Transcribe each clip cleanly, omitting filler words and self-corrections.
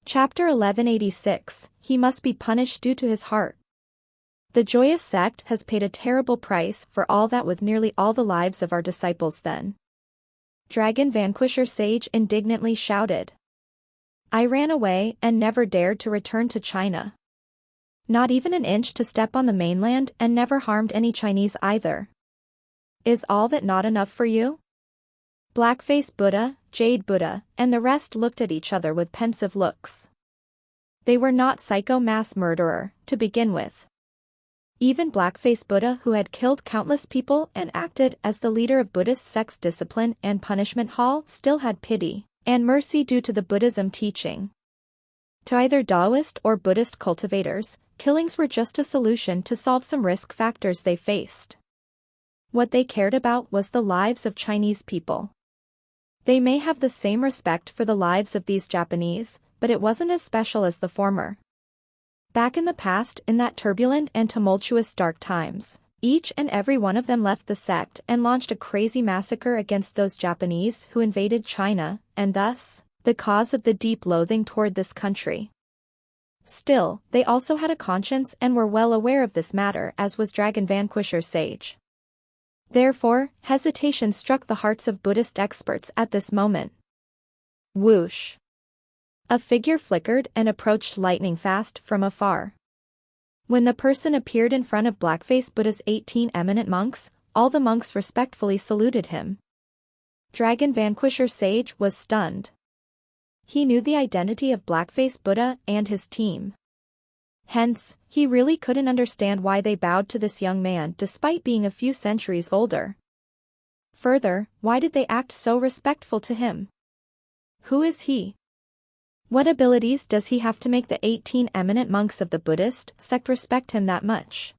Chapter 1186, He must be punished due to his heart. The joyous sect has paid a terrible price for all that with nearly all the lives of our disciples then. Dragon Vanquisher Sage indignantly shouted. I ran away and never dared to return to China. Not even an inch to step on the mainland and never harmed any Chinese either. Is all that not enough for you? Blackface Buddha, Jade Buddha, and the rest looked at each other with pensive looks. They were not psycho mass murderer, to begin with. Even Blackface Buddha, who had killed countless people and acted as the leader of Buddhist sect's discipline and punishment hall, still had pity and mercy due to the Buddhism teaching. To either Taoist or Buddhist cultivators, killings were just a solution to solve some risk factors they faced. What they cared about was the lives of Chinese people. They may have the same respect for the lives of these Japanese, but it wasn't as special as the former. Back in the past, in that turbulent and tumultuous dark times, each and every one of them left the sect and launched a crazy massacre against those Japanese who invaded China, and thus, the cause of the deep loathing toward this country. Still, they also had a conscience and were well aware of this matter, as was Dragon Vanquisher Sage. Therefore, hesitation struck the hearts of Buddhist experts at this moment. Whoosh! A figure flickered and approached lightning fast from afar. When the person appeared in front of Blackface Buddha's 18 eminent monks, all the monks respectfully saluted him. Dragon Vanquisher Sage was stunned. He knew the identity of Blackface Buddha and his team. Hence, he really couldn't understand why they bowed to this young man despite being a few centuries older. Further, why did they act so respectful to him? Who is he? What abilities does he have to make the 18 eminent monks of the Buddhist sect respect him that much?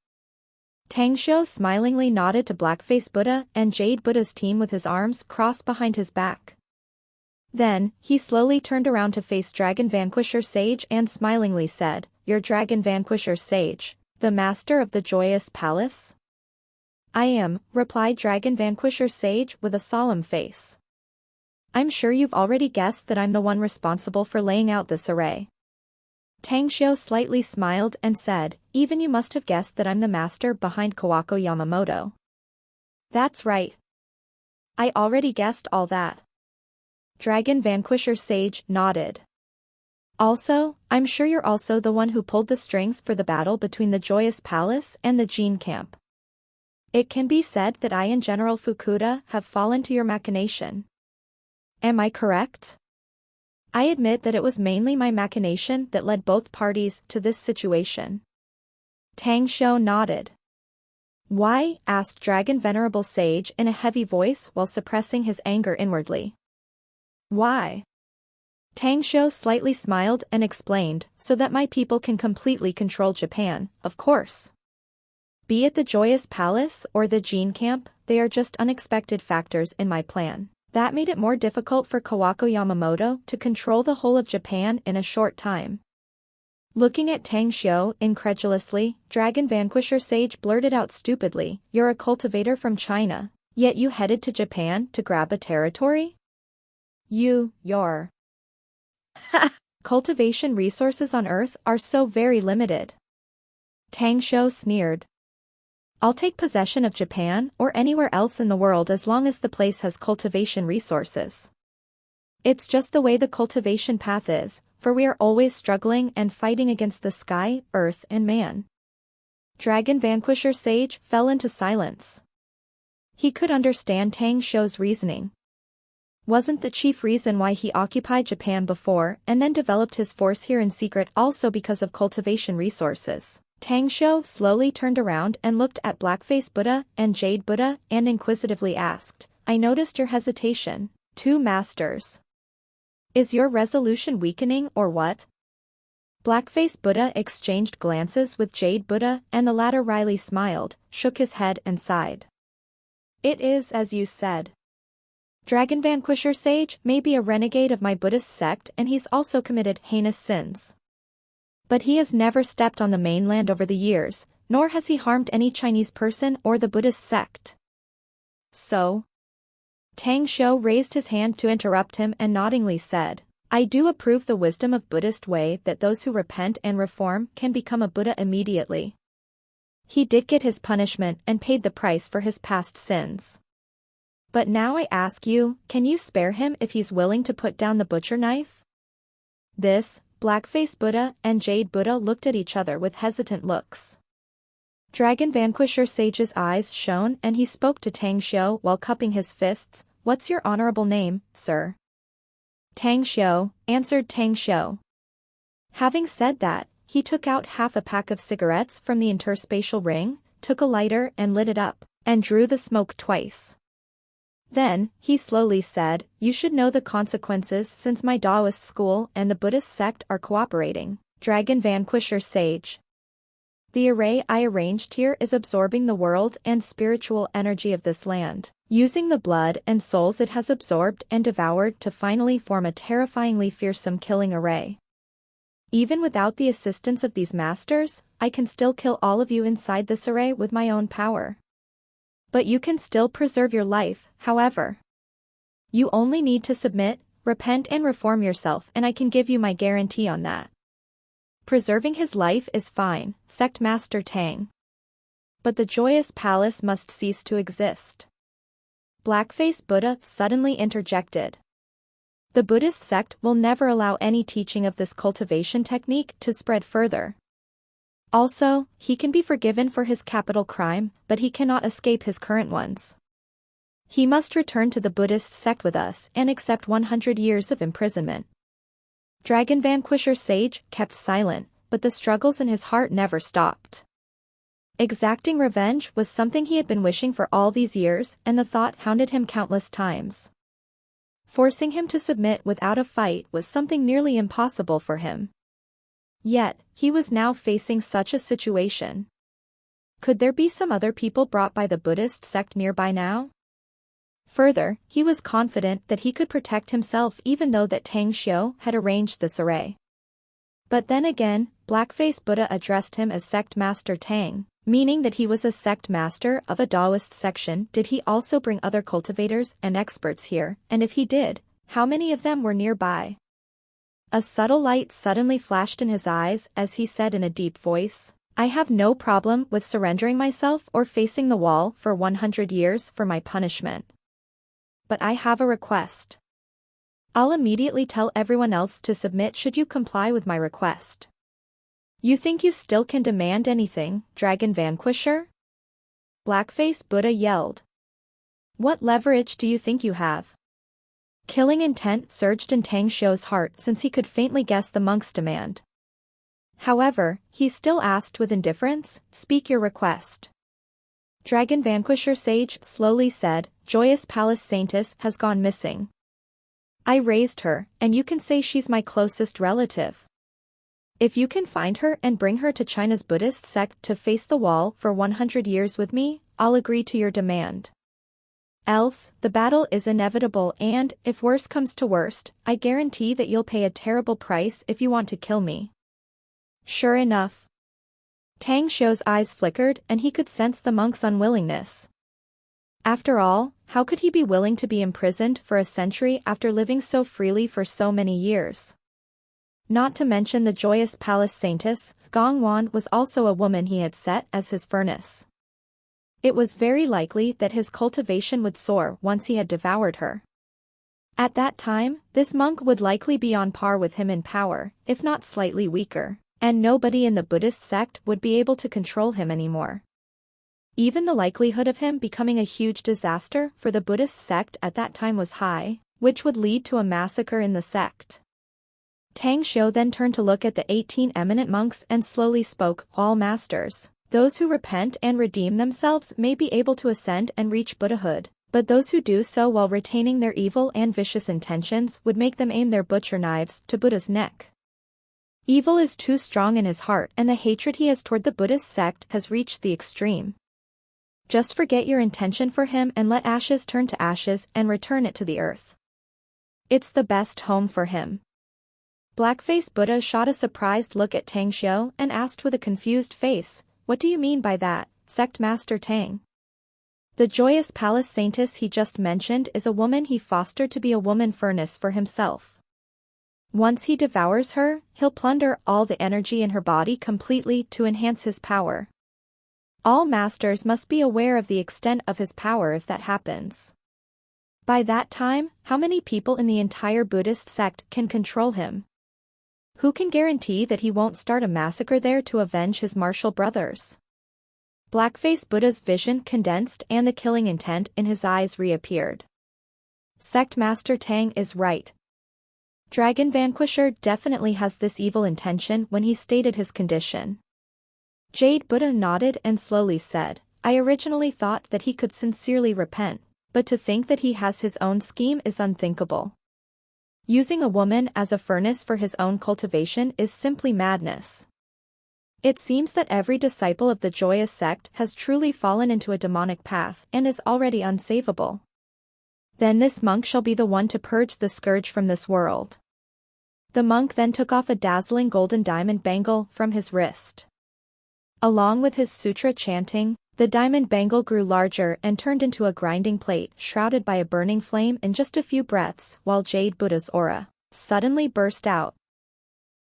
Tang Xiu smilingly nodded to Blackface Buddha and Jade Buddha's team with his arms crossed behind his back. Then, he slowly turned around to face Dragon Vanquisher Sage and smilingly said, You're Dragon Vanquisher Sage, the master of the Joyous Palace? I am, replied Dragon Vanquisher Sage with a solemn face. I'm sure you've already guessed that I'm the one responsible for laying out this array. Tang Xiu slightly smiled and said, Even you must have guessed that I'm the master behind Kawako Yamamoto. That's right. I already guessed all that. Dragon Vanquisher Sage nodded. Also, I'm sure you're also the one who pulled the strings for the battle between the Joyous Palace and the Jing camp. It can be said that I and General Fukuda have fallen to your machination. Am I correct? I admit that it was mainly my machination that led both parties to this situation. Tang Xiu nodded. Why? Asked Dragon Venerable Sage in a heavy voice while suppressing his anger inwardly. Why? Tang Xiu slightly smiled and explained, so that my people can completely control Japan, of course. Be it the Joyous Palace or the Jin camp, they are just unexpected factors in my plan. That made it more difficult for Kawako Yamamoto to control the whole of Japan in a short time. Looking at Tang Xiu incredulously, Dragon Vanquisher Sage blurted out stupidly, You're a cultivator from China, yet you headed to Japan to grab a territory? Your cultivation resources on Earth are so very limited. Tang Xiu sneered. I'll take possession of Japan or anywhere else in the world as long as the place has cultivation resources. It's just the way the cultivation path is, for we are always struggling and fighting against the sky, earth and man. Dragon Vanquisher Sage fell into silence. He could understand Tang Xiu's reasoning. Wasn't the chief reason why he occupied Japan before and then developed his force here in secret also because of cultivation resources? Tang Xiu slowly turned around and looked at Blackface Buddha and Jade Buddha and inquisitively asked, I noticed your hesitation. Two masters. Is your resolution weakening or what? Blackface Buddha exchanged glances with Jade Buddha and the latter wryly smiled, shook his head and sighed. It is as you said. Dragon Vanquisher Sage may be a renegade of my Buddhist sect and he's also committed heinous sins. But he has never stepped on the mainland over the years, nor has he harmed any Chinese person or the Buddhist sect. So? Tang Xiu raised his hand to interrupt him and noddingly said, I do approve the wisdom of Buddhist way that those who repent and reform can become a Buddha immediately. He did get his punishment and paid the price for his past sins. But now I ask you, can you spare him if he's willing to put down the butcher knife? This, Blackface Buddha and Jade Buddha looked at each other with hesitant looks. Dragon Vanquisher Sage's eyes shone and he spoke to Tang Xiu while cupping his fists. What's your honorable name, sir? Tang Xiu, answered Tang Xiu. Having said that, he took out half a pack of cigarettes from the interspatial ring, took a lighter and lit it up, and drew the smoke twice. Then, he slowly said, you should know the consequences since my Taoist school and the Buddhist sect are cooperating. Dragon Vanquisher Sage. The array I arranged here is absorbing the world and spiritual energy of this land, using the blood and souls it has absorbed and devoured to finally form a terrifyingly fearsome killing array. Even without the assistance of these masters, I can still kill all of you inside this array with my own power. But you can still preserve your life, however. You only need to submit, repent and reform yourself and I can give you my guarantee on that. Preserving his life is fine, Sect Master Tang. But the joyous palace must cease to exist. Blackface Buddha suddenly interjected. The Buddhist sect will never allow any teaching of this cultivation technique to spread further. Also, he can be forgiven for his capital crime, but he cannot escape his current ones. He must return to the Buddhist sect with us and accept 100 years of imprisonment. Dragon Vanquisher Sage kept silent, but the struggles in his heart never stopped. Exacting revenge was something he had been wishing for all these years, and the thought hounded him countless times. Forcing him to submit without a fight was something nearly impossible for him. Yet, he was now facing such a situation. Could there be some other people brought by the Buddhist sect nearby now? Further, he was confident that he could protect himself even though that Tang Xiu had arranged this array. But then again, Blackface Buddha addressed him as Sect Master Tang, meaning that he was a sect master of a Taoist section. Did he also bring other cultivators and experts here, and if he did, how many of them were nearby? A subtle light suddenly flashed in his eyes as he said in a deep voice, I have no problem with surrendering myself or facing the wall for 100 years for my punishment. But I have a request. I'll immediately tell everyone else to submit should you comply with my request. You think you still can demand anything, Dragon Vanquisher? Blackface Buddha yelled. What leverage do you think you have? Killing intent surged in Tang Xiu's heart since he could faintly guess the monk's demand. However, he still asked with indifference, speak your request. Dragon Vanquisher Sage slowly said, Joyous Palace Saintess has gone missing. I raised her, and you can say she's my closest relative. If you can find her and bring her to China's Buddhist sect to face the wall for 100 years with me, I'll agree to your demand. Else, the battle is inevitable and, if worse comes to worst, I guarantee that you'll pay a terrible price if you want to kill me. Sure enough. Tang Xiu's eyes flickered and he could sense the monk's unwillingness. After all, how could he be willing to be imprisoned for a century after living so freely for so many years? Not to mention the joyous palace saintess, Gong Wan was also a woman he had set as his furnace. It was very likely that his cultivation would soar once he had devoured her. At that time, this monk would likely be on par with him in power, if not slightly weaker, and nobody in the Buddhist sect would be able to control him anymore. Even the likelihood of him becoming a huge disaster for the Buddhist sect at that time was high, which would lead to a massacre in the sect. Tang Xiu then turned to look at the 18 eminent monks and slowly spoke, All masters, those who repent and redeem themselves may be able to ascend and reach Buddhahood, but those who do so while retaining their evil and vicious intentions would make them aim their butcher knives to Buddha's neck. Evil is too strong in his heart and the hatred he has toward the Buddhist sect has reached the extreme. Just forget your intention for him and let ashes turn to ashes and return it to the earth. It's the best home for him. Blackface Buddha shot a surprised look at Tang Xiu and asked with a confused face, What do you mean by that, Sect Master Tang? The joyous palace saintess he just mentioned is a woman he fostered to be a woman furnace for himself. Once he devours her, he'll plunder all the energy in her body completely to enhance his power. All masters must be aware of the extent of his power if that happens. By that time, how many people in the entire Buddhist sect can control him? Who can guarantee that he won't start a massacre there to avenge his martial brothers? Blackface Buddha's vision condensed and the killing intent in his eyes reappeared. Sect Master Tang is right. Dragon Vanquisher definitely has this evil intention when he stated his condition. Jade Buddha nodded and slowly said, I originally thought that he could sincerely repent, but to think that he has his own scheme is unthinkable. Using a woman as a furnace for his own cultivation is simply madness. It seems that every disciple of the Joyous sect has truly fallen into a demonic path and is already unsavable. Then this monk shall be the one to purge the scourge from this world. The monk then took off a dazzling golden diamond bangle from his wrist. Along with his sutra chanting, the diamond bangle grew larger and turned into a grinding plate shrouded by a burning flame in just a few breaths while Jade Buddha's aura suddenly burst out.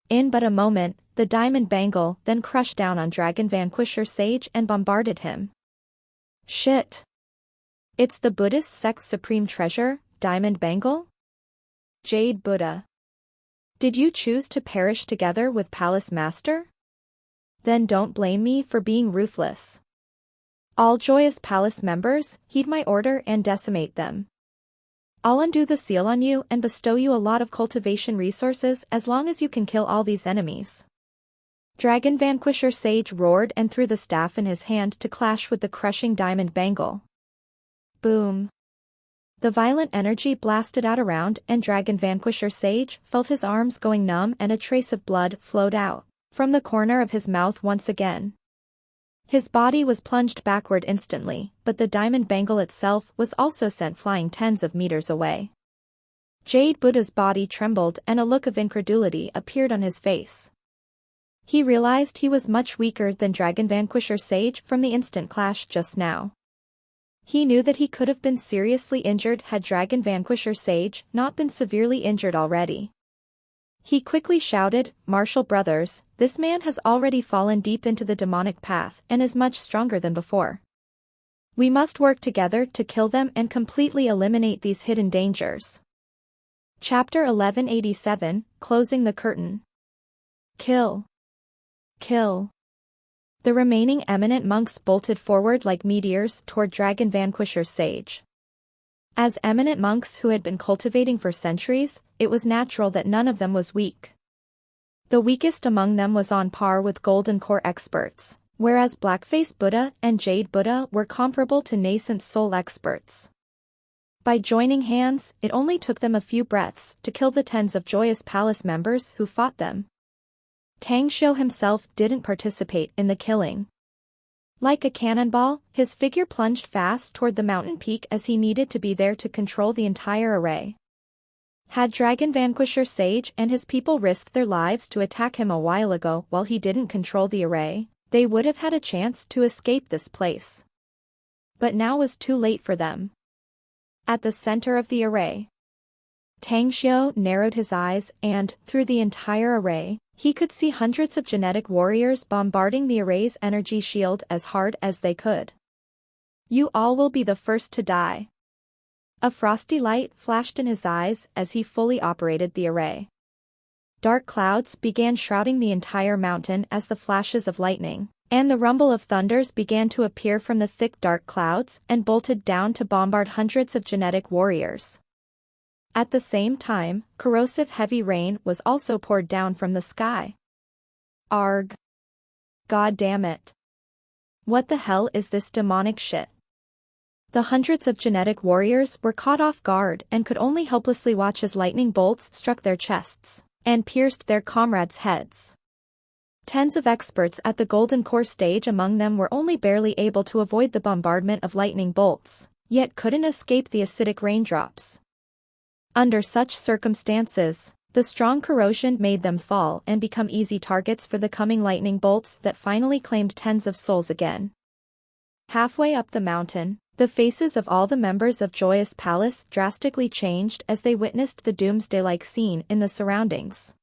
In but a moment, the diamond bangle then crushed down on Dragon Vanquisher Sage and bombarded him. Shit! It's the Buddhist sect's supreme treasure, Diamond Bangle? Jade Buddha. Did you choose to perish together with Palace Master? Then don't blame me for being ruthless. All Joyous Palace members, heed my order and decimate them. I'll undo the seal on you and bestow you a lot of cultivation resources as long as you can kill all these enemies. Dragon Vanquisher Sage roared and threw the staff in his hand to clash with the crushing diamond bangle. Boom. The violent energy blasted out around and Dragon Vanquisher Sage felt his arms going numb and a trace of blood flowed out from the corner of his mouth once again. His body was plunged backward instantly, but the diamond bangle itself was also sent flying tens of meters away. Jade Buddha's body trembled and a look of incredulity appeared on his face. He realized he was much weaker than Dragon Vanquisher Sage from the instant clash just now. He knew that he could have been seriously injured had Dragon Vanquisher Sage not been severely injured already. He quickly shouted, Martial brothers, this man has already fallen deep into the demonic path and is much stronger than before. We must work together to kill them and completely eliminate these hidden dangers. Chapter 1187, Closing the Curtain. Kill. Kill. The remaining eminent monks bolted forward like meteors toward Dragon Vanquisher Sage. As eminent monks who had been cultivating for centuries, it was natural that none of them was weak. The weakest among them was on par with Golden Core experts, whereas Blackface Buddha and Jade Buddha were comparable to nascent soul experts. By joining hands, it only took them a few breaths to kill the tens of Joyous Palace members who fought them. Tang Xiu himself didn't participate in the killing. Like a cannonball, his figure plunged fast toward the mountain peak as he needed to be there to control the entire array. Had Dragon Vanquisher Sage and his people risked their lives to attack him a while ago while he didn't control the array, they would have had a chance to escape this place. But now was too late for them. At the center of the array, Tang Xiu narrowed his eyes and, through the entire array, he could see hundreds of genetic warriors bombarding the array's energy shield as hard as they could. You all will be the first to die. A frosty light flashed in his eyes as he fully operated the array. Dark clouds began shrouding the entire mountain as the flashes of lightning and the rumble of thunders began to appear from the thick dark clouds and bolted down to bombard hundreds of genetic warriors. At the same time, corrosive heavy rain was also poured down from the sky. Arg. God damn it. What the hell is this demonic shit? The hundreds of genetic warriors were caught off guard and could only helplessly watch as lightning bolts struck their chests and pierced their comrades' heads. Tens of experts at the Golden Core stage among them were only barely able to avoid the bombardment of lightning bolts, yet couldn't escape the acidic raindrops. Under such circumstances, the strong corrosion made them fall and become easy targets for the coming lightning bolts that finally claimed tens of souls again. Halfway up the mountain, The faces of all the members of Joyous Palace drastically changed as they witnessed the doomsday-like scene in the surroundings.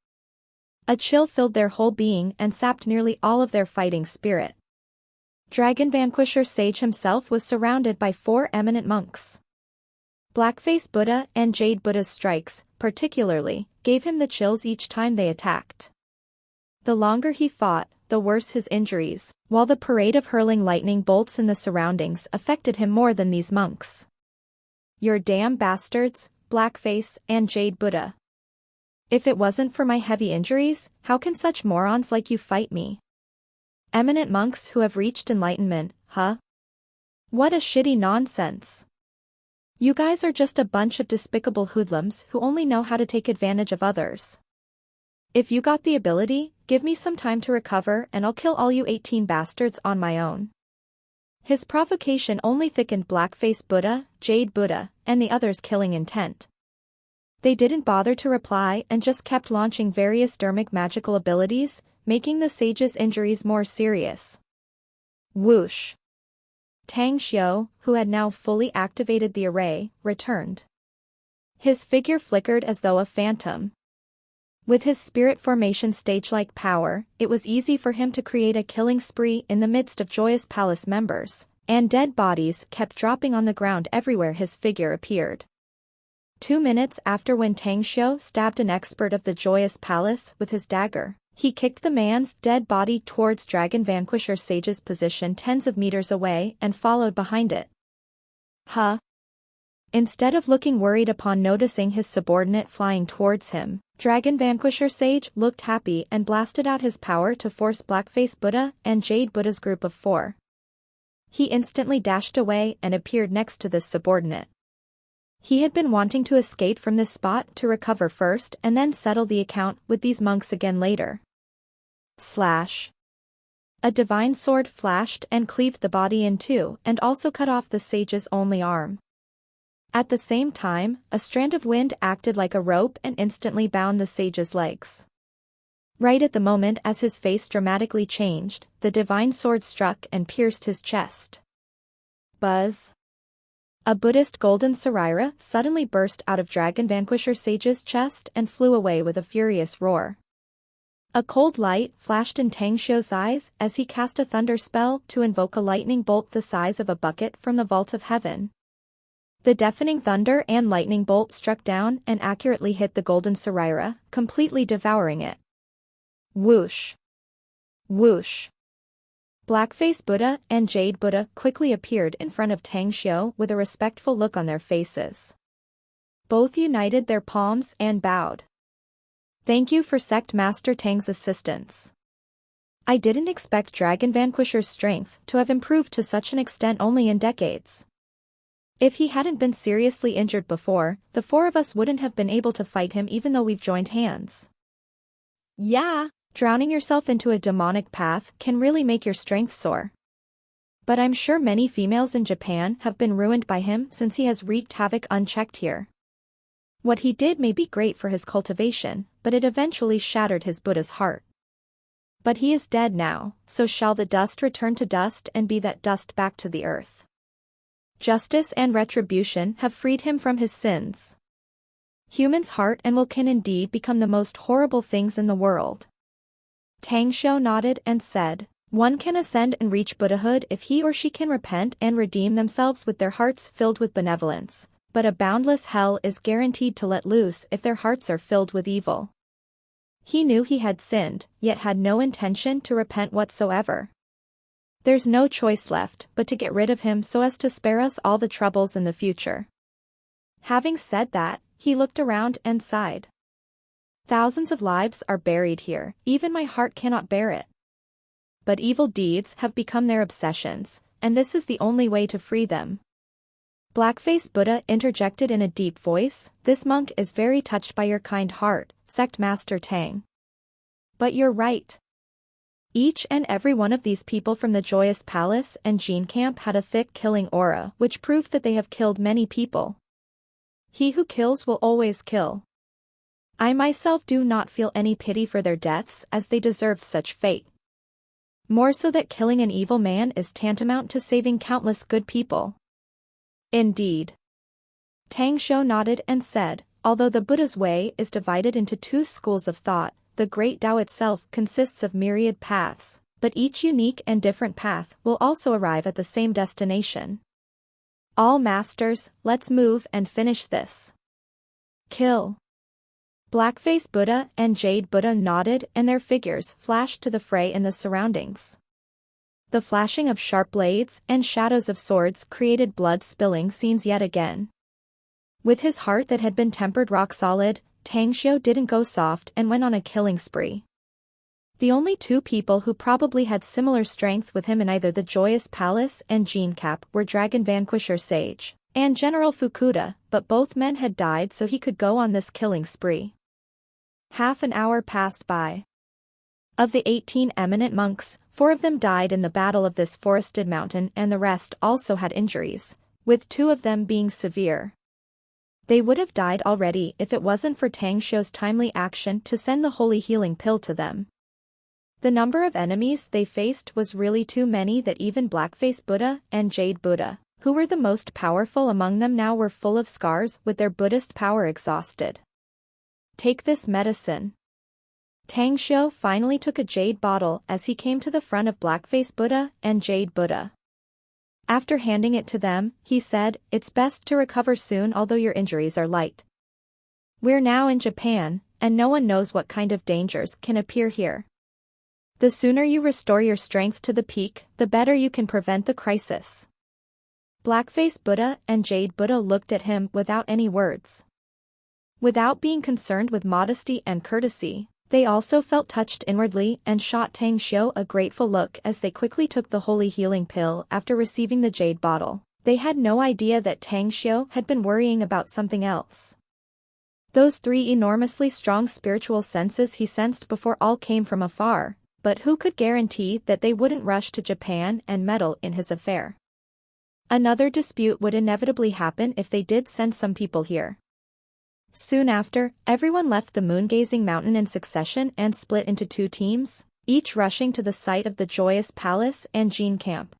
A chill filled their whole being and sapped nearly all of their fighting spirit. Dragon Vanquisher Sage himself was surrounded by 4 eminent monks. Blackface Buddha and Jade Buddha's strikes, particularly, gave him the chills each time they attacked. The longer he fought, the worse his injuries, while the parade of hurling lightning bolts in the surroundings affected him more than these monks. "You're damn bastards, Blackface and Jade Buddha. If it wasn't for my heavy injuries, how can such morons like you fight me? Eminent monks who have reached enlightenment, huh? What a shitty nonsense. You guys are just a bunch of despicable hoodlums who only know how to take advantage of others. If you got the ability, give me some time to recover and I'll kill all you 18 bastards on my own." His provocation only thickened Blackface Buddha, Jade Buddha, and the others' killing intent. They didn't bother to reply and just kept launching various dermic magical abilities, making the sage's injuries more serious. Whoosh. Tang Xiu, who had now fully activated the array, returned. His figure flickered as though a phantom. With his spirit formation stage-like power, it was easy for him to create a killing spree in the midst of Joyous Palace members, and dead bodies kept dropping on the ground everywhere his figure appeared. 2 minutes after when Tang Xiu stabbed an expert of the Joyous Palace with his dagger, he kicked the man's dead body towards Dragon Vanquisher Sage's position tens of meters away and followed behind it. Huh? Instead of looking worried upon noticing his subordinate flying towards him, Dragon Vanquisher Sage looked happy and blasted out his power to force Blackface Buddha and Jade Buddha's group of 4. He instantly dashed away and appeared next to this subordinate. He had been wanting to escape from this spot to recover first and then settle the account with these monks again later. Slash. A divine sword flashed and cleaved the body in two and also cut off the sage's only arm. At the same time, a strand of wind acted like a rope and instantly bound the sage's legs. Right at the moment as his face dramatically changed, the divine sword struck and pierced his chest. Buzz. A Buddhist golden sarira suddenly burst out of Dragon Vanquisher Sage's chest and flew away with a furious roar. A cold light flashed in Tang Xiu's eyes as he cast a thunder spell to invoke a lightning bolt the size of a bucket from the vault of heaven. The deafening thunder and lightning bolt struck down and accurately hit the golden sarira, completely devouring it. Whoosh. Whoosh. Blackface Buddha and Jade Buddha quickly appeared in front of Tang Xiu with a respectful look on their faces. Both united their palms and bowed. "Thank you for Sect Master Tang's assistance. I didn't expect Dragon Vanquisher's strength to have improved to such an extent only in decades. If he hadn't been seriously injured before, the 4 of us wouldn't have been able to fight him even though we've joined hands." Yeah. Drowning yourself into a demonic path can really make your strength soar. But I'm sure many females in Japan have been ruined by him since he has wreaked havoc unchecked here. What he did may be great for his cultivation, but it eventually shattered his Buddha's heart. But he is dead now, so shall the dust return to dust and be that dust back to the earth. Justice and retribution have freed him from his sins. Human's heart and will can indeed become the most horrible things in the world. Tang Xiu nodded and said, "One can ascend and reach Buddhahood if he or she can repent and redeem themselves with their hearts filled with benevolence, but a boundless hell is guaranteed to let loose if their hearts are filled with evil." He knew he had sinned, yet had no intention to repent whatsoever. There's no choice left but to get rid of him so as to spare us all the troubles in the future. Having said that, he looked around and sighed. Thousands of lives are buried here, even my heart cannot bear it. But evil deeds have become their obsessions, and this is the only way to free them. Blackface Buddha interjected in a deep voice, "This monk is very touched by your kind heart, Sect Master Tang. But you're right. Each and every one of these people from the Joyous Palace and Jing Camp had a thick killing aura which proved that they have killed many people. He who kills will always kill. I myself do not feel any pity for their deaths as they deserve such fate. More so that killing an evil man is tantamount to saving countless good people. Indeed. Tang Xiu nodded and said, although the Buddha's way is divided into two schools of thought, the Great Tao itself consists of myriad paths, but each unique and different path will also arrive at the same destination. All masters, let's move and finish this. Kill. Blackface Buddha and Jade Buddha nodded and their figures flashed to the fray in the surroundings. The flashing of sharp blades and shadows of swords created blood-spilling scenes yet again. With his heart that had been tempered rock solid, Tang Xiu didn't go soft and went on a killing spree. The only two people who probably had similar strength with him in either the Joyous Palace and Jing Cap were Dragon Vanquisher Sage and General Fukuda, but both men had died so he could go on this killing spree. Half an hour passed by. Of the 18 eminent monks, 4 of them died in the battle of this forested mountain and the rest also had injuries, with 2 of them being severe. They would have died already if it wasn't for Tang Xiu's timely action to send the holy healing pill to them. The number of enemies they faced was really too many that even Blackface Buddha and Jade Buddha, who were the most powerful among them, now were full of scars with their Buddhist power exhausted. Take this medicine. Tang Xiu finally took a jade bottle as he came to the front of Blackface Buddha and Jade Buddha. After handing it to them, he said, "It's best to recover soon although your injuries are light. We're now in Japan, and no one knows what kind of dangers can appear here. The sooner you restore your strength to the peak, the better you can prevent the crisis." Blackface Buddha and Jade Buddha looked at him without any words. Without being concerned with modesty and courtesy, they also felt touched inwardly and shot Tang Xiu a grateful look as they quickly took the holy healing pill after receiving the jade bottle. They had no idea that Tang Xiu had been worrying about something else. Those 3 enormously strong spiritual senses he sensed before all came from afar, but who could guarantee that they wouldn't rush to Japan and meddle in his affair? Another dispute would inevitably happen if they did send some people here. Soon after, everyone left the moon-gazing mountain in succession and split into 2 teams, each rushing to the site of the Joyous Palace and Jing Camp.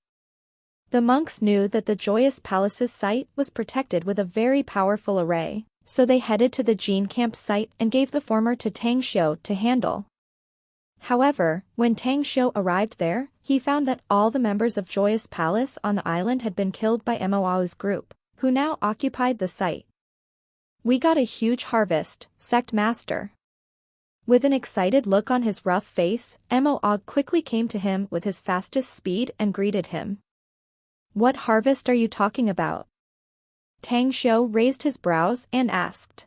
The monks knew that the Joyous Palace's site was protected with a very powerful array, so they headed to the Jing Camp site and gave the former to Tang Xiu to handle. However, when Tang Xiu arrived there, he found that all the members of Joyous Palace on the island had been killed by Moao's group, who now occupied the site. "We got a huge harvest, Sect Master." With an excited look on his rough face, Moa quickly came to him with his fastest speed and greeted him. "What harvest are you talking about?" Tang Xiu raised his brows and asked.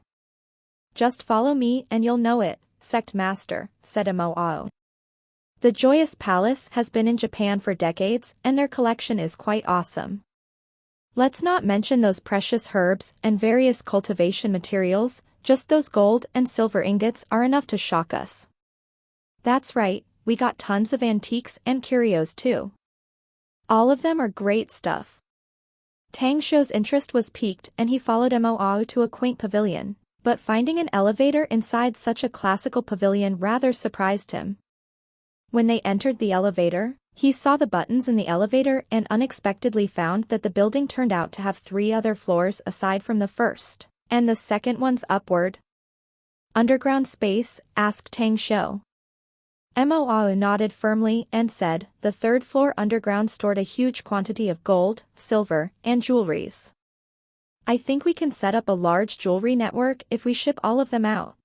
"Just follow me and you'll know it, Sect Master," said Moa. "The Joyous Palace has been in Japan for decades and their collection is quite awesome. Let's not mention those precious herbs and various cultivation materials, just those gold and silver ingots are enough to shock us." "That's right, we got tons of antiques and curios too. All of them are great stuff." Tang Xiu's interest was piqued and he followed Moa to a quaint pavilion, but finding an elevator inside such a classical pavilion rather surprised him. When they entered the elevator, he saw the buttons in the elevator and unexpectedly found that the building turned out to have 3 other floors aside from the first, and the second one's upward. "Underground space?" asked Tang Xiu. Moa nodded firmly and said, "The 3rd floor underground stored a huge quantity of gold, silver, and jewelries. I think we can set up a large jewelry network if we ship all of them out.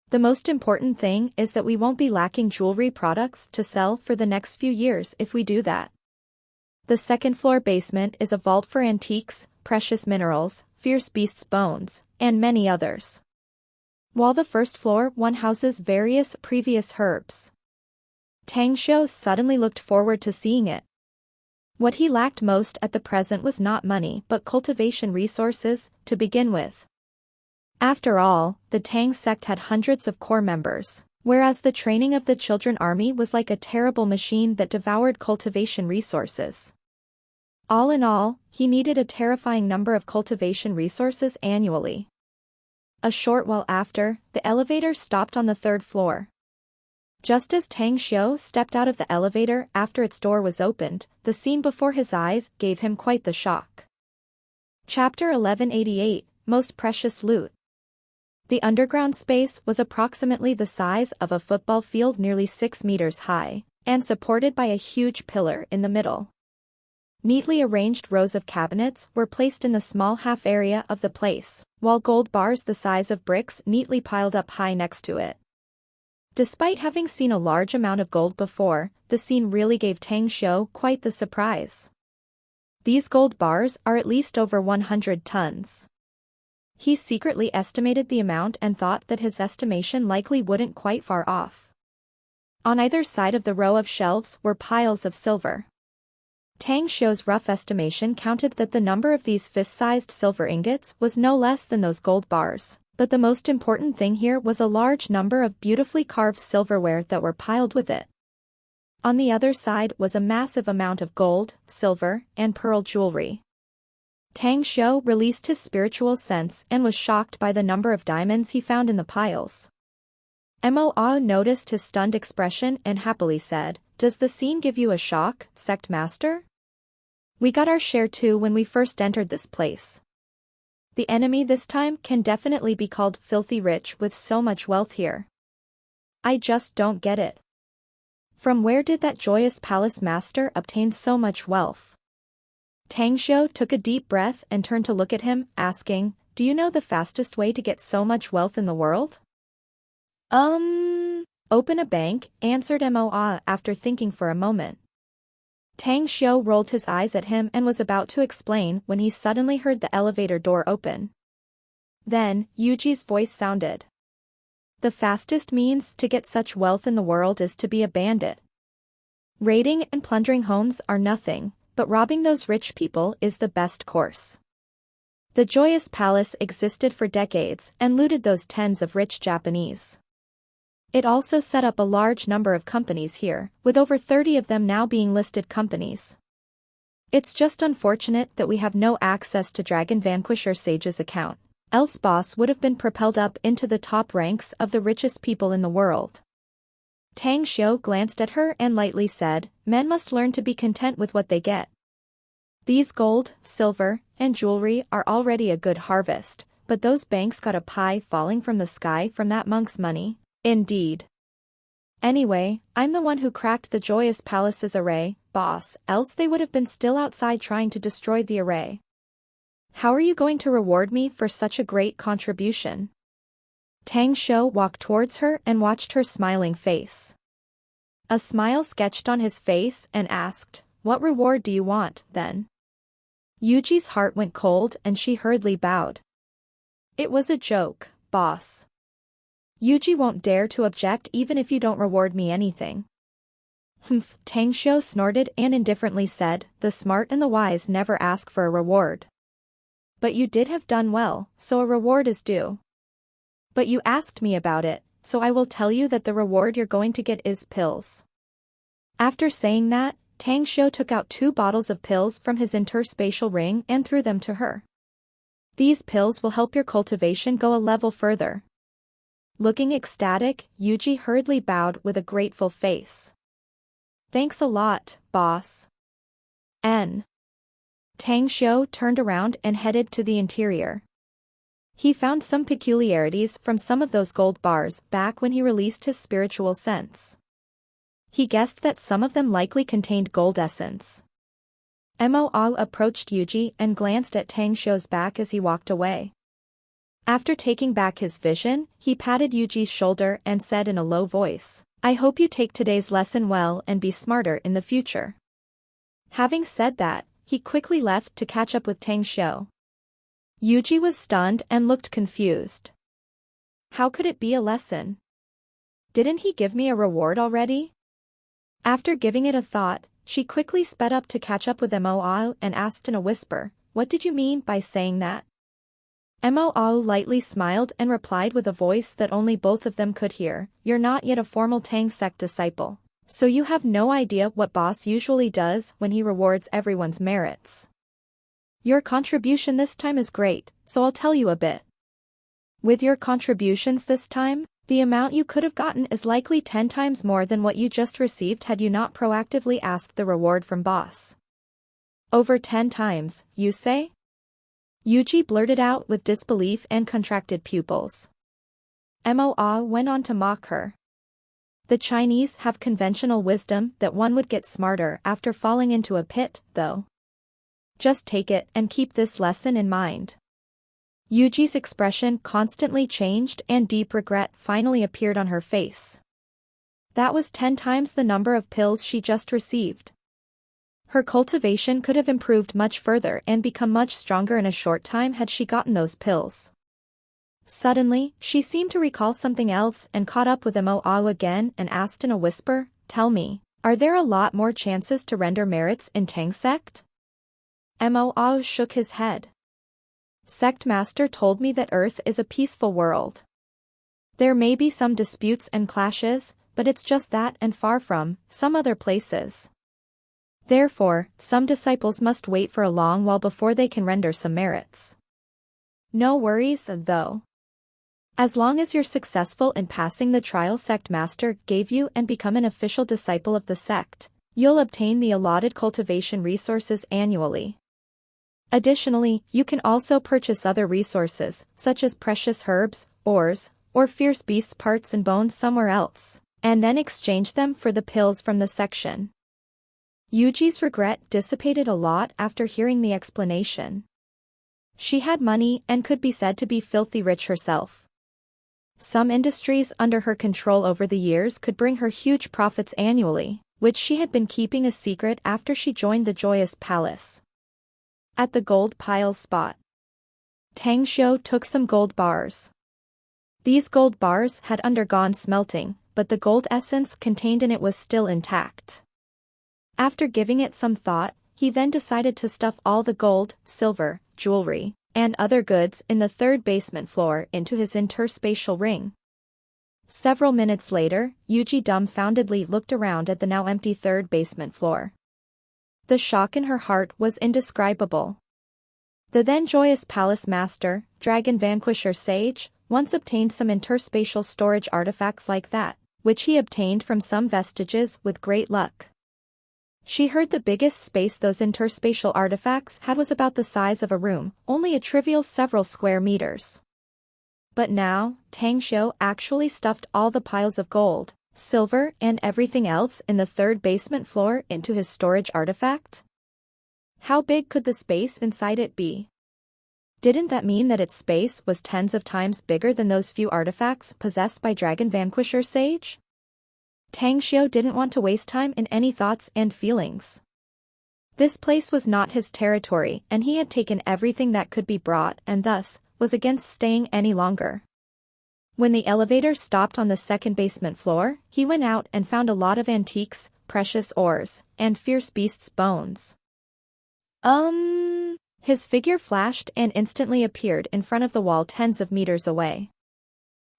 The most important thing is that we won't be lacking jewelry products to sell for the next few years if we do that. The 2nd floor basement is a vault for antiques, precious minerals, fierce beasts' bones, and many others. While the 1st floor one houses various previous herbs." Tang Xiu suddenly looked forward to seeing it. What he lacked most at the present was not money but cultivation resources, to begin with. After all, the Tang sect had hundreds of core members, whereas the training of the children army was like a terrible machine that devoured cultivation resources. All in all, he needed a terrifying number of cultivation resources annually. A short while after, the elevator stopped on the 3rd floor. Just as Tang Xiu stepped out of the elevator after its door was opened, the scene before his eyes gave him quite the shock. Chapter 1188, Most Precious Loot. The underground space was approximately the size of a football field, nearly 6 meters high, and supported by a huge pillar in the middle. Neatly arranged rows of cabinets were placed in the small half area of the place, while gold bars the size of bricks neatly piled up high next to it. Despite having seen a large amount of gold before, the scene really gave Tang Xiu quite the surprise. These gold bars are at least over 100 tons. He secretly estimated the amount and thought that his estimation likely wouldn't quite far off. On either side of the row of shelves were piles of silver. Tang Xiu's rough estimation counted that the number of these fist-sized silver ingots was no less than those gold bars, but the most important thing here was a large number of beautifully carved silverware that were piled with it. On the other side was a massive amount of gold, silver, and pearl jewelry. Tang Xiu released his spiritual sense and was shocked by the number of diamonds he found in the piles. Mo noticed his stunned expression and happily said, "Does the scene give you a shock, sect master? We got our share too when we first entered this place. The enemy this time can definitely be called filthy rich with so much wealth here. I just don't get it. From where did that joyous palace master obtain so much wealth?" Tang Xiu took a deep breath and turned to look at him, asking, "Do you know the fastest way to get so much wealth in the world?" Open a bank," answered Mo after thinking for a moment. Tang Xiu rolled his eyes at him and was about to explain when he suddenly heard the elevator door open. Then, Yuji's voice sounded. "The fastest means to get such wealth in the world is to be a bandit. Raiding and plundering homes are nothing, but robbing those rich people is the best course. The joyous palace existed for decades and looted those tens of rich Japanese. It also set up a large number of companies here, with over 30 of them now being listed companies. It's just unfortunate that we have no access to Dragon Vanquisher Sage's account, else boss would have been propelled up into the top ranks of the richest people in the world." Tang Xiu glanced at her and lightly said, "Men must learn to be content with what they get. These gold, silver, and jewelry are already a good harvest, but those banks got a pie falling from the sky from that monk's money." "Indeed. Anyway, I'm the one who cracked the Joyous Palace's array, boss, else they would have been still outside trying to destroy the array. How are you going to reward me for such a great contribution?" Tang Xiu walked towards her and watched her smiling face. A smile sketched on his face and asked, "What reward do you want, then?" Yuji's heart went cold and she hurriedly bowed. "It was a joke, boss. Yuji won't dare to object even if you don't reward me anything." "Humph," Tang Xiu snorted and indifferently said, "The smart and the wise never ask for a reward. But you did have done well, so a reward is due. But you asked me about it, so I will tell you that the reward you're going to get is pills." After saying that, Tang Xiu took out 2 bottles of pills from his interspatial ring and threw them to her. "These pills will help your cultivation go a level further." Looking ecstatic, Yuji hurriedly bowed with a grateful face. "Thanks a lot, boss." Tang Xiu turned around and headed to the interior. He found some peculiarities from some of those gold bars back when he released his spiritual sense. He guessed that some of them likely contained gold essence. Mo approached Yuji and glanced at Tang Xiu's back as he walked away. After taking back his vision, he patted Yuji's shoulder and said in a low voice, "I hope you take today's lesson well and be smarter in the future." Having said that, he quickly left to catch up with Tang Xiu. Yuji was stunned and looked confused. How could it be a lesson? Didn't he give me a reward already? After giving it a thought, she quickly sped up to catch up with Mo and asked in a whisper, "What did you mean by saying that?" Mo lightly smiled and replied with a voice that only both of them could hear, "You're not yet a formal Tang sect disciple, so you have no idea what boss usually does when he rewards everyone's merits. Your contribution this time is great, so I'll tell you a bit. With your contributions this time, the amount you could have gotten is likely 10 times more than what you just received had you not proactively asked the reward from boss." "Over 10 times, you say?" Yuji blurted out with disbelief and contracted pupils. Mo went on to mock her. The Chinese have conventional wisdom that one would get smarter after falling into a pit, though. Just take it and keep this lesson in mind. Yuji's expression constantly changed and deep regret finally appeared on her face. That was 10 times the number of pills she just received. Her cultivation could have improved much further and become much stronger in a short time had she gotten those pills. Suddenly, she seemed to recall something else and caught up with Mo again and asked in a whisper, "Tell me, are there a lot more chances to render merits in Tang sect?" Mo shook his head. Sect master told me that Earth is a peaceful world. There may be some disputes and clashes, but it's just that and far from some other places. Therefore, some disciples must wait for a long while before they can render some merits. No worries, though. As long as you're successful in passing the trial sect master gave you and become an official disciple of the sect, you'll obtain the allotted cultivation resources annually. Additionally, you can also purchase other resources, such as precious herbs, ores, or fierce beasts parts and bones somewhere else, and then exchange them for the pills from the section. Yuji's regret dissipated a lot after hearing the explanation. She had money and could be said to be filthy rich herself. Some industries under her control over the years could bring her huge profits annually, which she had been keeping a secret after she joined the Joyous Palace. At the gold piles spot, Tang Xiu took some gold bars. These gold bars had undergone smelting, but the gold essence contained in it was still intact. After giving it some thought, he then decided to stuff all the gold, silver, jewelry, and other goods in the third basement floor into his interspatial ring. Several minutes later, Yuji dumbfoundedly looked around at the now empty third basement floor. The shock in her heart was indescribable. The then Joyous Palace Master, Dragon Vanquisher Sage, once obtained some interspatial storage artifacts like that, which he obtained from some vestiges with great luck. She heard the biggest space those interspatial artifacts had was about the size of a room, only a trivial several square meters. But now, Tang Xiu actually stuffed all the piles of gold, silver and everything else in the third basement floor into his storage artifact? How big could the space inside it be? Didn't that mean that its space was tens of times bigger than those few artifacts possessed by Dragon Vanquisher Sage? Tang Xiu didn't want to waste time in any thoughts and feelings. This place was not his territory and he had taken everything that could be brought and thus, was against staying any longer. When the elevator stopped on the second basement floor, he went out and found a lot of antiques, precious ores, and fierce beasts' bones. His figure flashed and instantly appeared in front of the wall tens of meters away.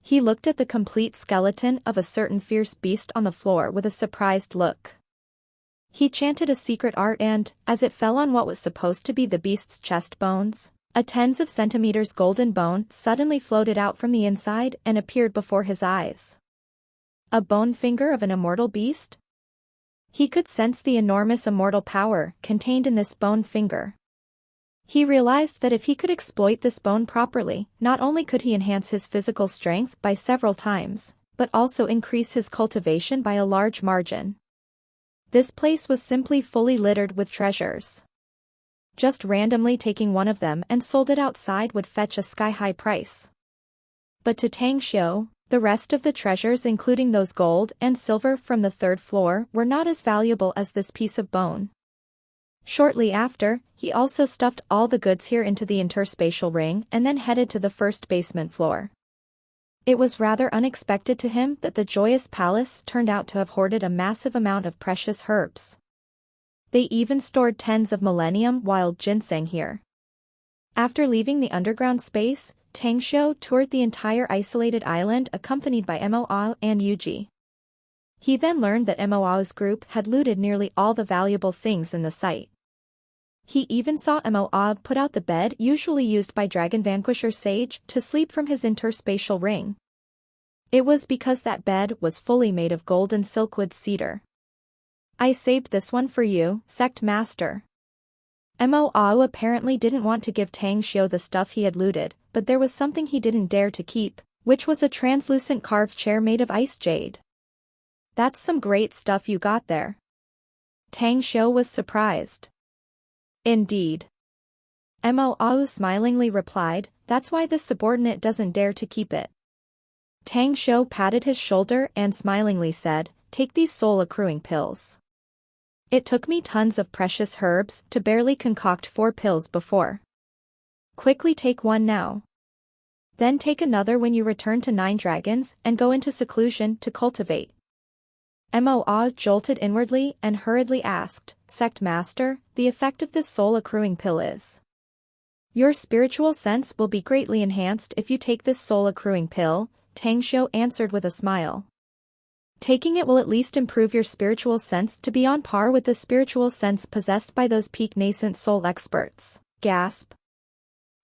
He looked at the complete skeleton of a certain fierce beast on the floor with a surprised look. He chanted a secret art and, as it fell on what was supposed to be the beast's chest bones, a tens of centimeters golden bone suddenly floated out from the inside and appeared before his eyes. A bone finger of an immortal beast? He could sense the enormous immortal power contained in this bone finger. He realized that if he could exploit this bone properly, not only could he enhance his physical strength by several times, but also increase his cultivation by a large margin. This place was simply fully littered with treasures. Just randomly taking one of them and sold it outside would fetch a sky-high price. But to Tang Xiu, the rest of the treasures including those gold and silver from the third floor were not as valuable as this piece of bone. Shortly after, he also stuffed all the goods here into the interspatial ring and then headed to the first basement floor. It was rather unexpected to him that the Joyous Palace turned out to have hoarded a massive amount of precious herbs. They even stored tens of millennium wild ginseng here. After leaving the underground space, Tang Xiu toured the entire isolated island accompanied by Mo and Yuji. He then learned that Mo's group had looted nearly all the valuable things in the site. He even saw Mo put out the bed usually used by Dragon Vanquisher Sage to sleep from his interspatial ring. It was because that bed was fully made of gold and silkwood cedar. "I saved this one for you, Sect Master." Mo apparently didn't want to give Tang Xiu the stuff he had looted, but there was something he didn't dare to keep, which was a translucent carved chair made of ice jade. That's some great stuff you got there. Tang Xiu was surprised. Indeed. Mo smilingly replied, that's why this subordinate doesn't dare to keep it. Tang Xiu patted his shoulder and smilingly said, take these soul-accruing pills. It took me tons of precious herbs to barely concoct 4 pills before. Quickly take one now. Then take another when you return to 9 dragons and go into seclusion to cultivate. Mo jolted inwardly and hurriedly asked, Sect Master, the effect of this soul-accruing pill is. Your spiritual sense will be greatly enhanced if you take this soul-accruing pill, Tang Xiu answered with a smile. Taking it will at least improve your spiritual sense to be on par with the spiritual sense possessed by those peak nascent soul experts. Gasp.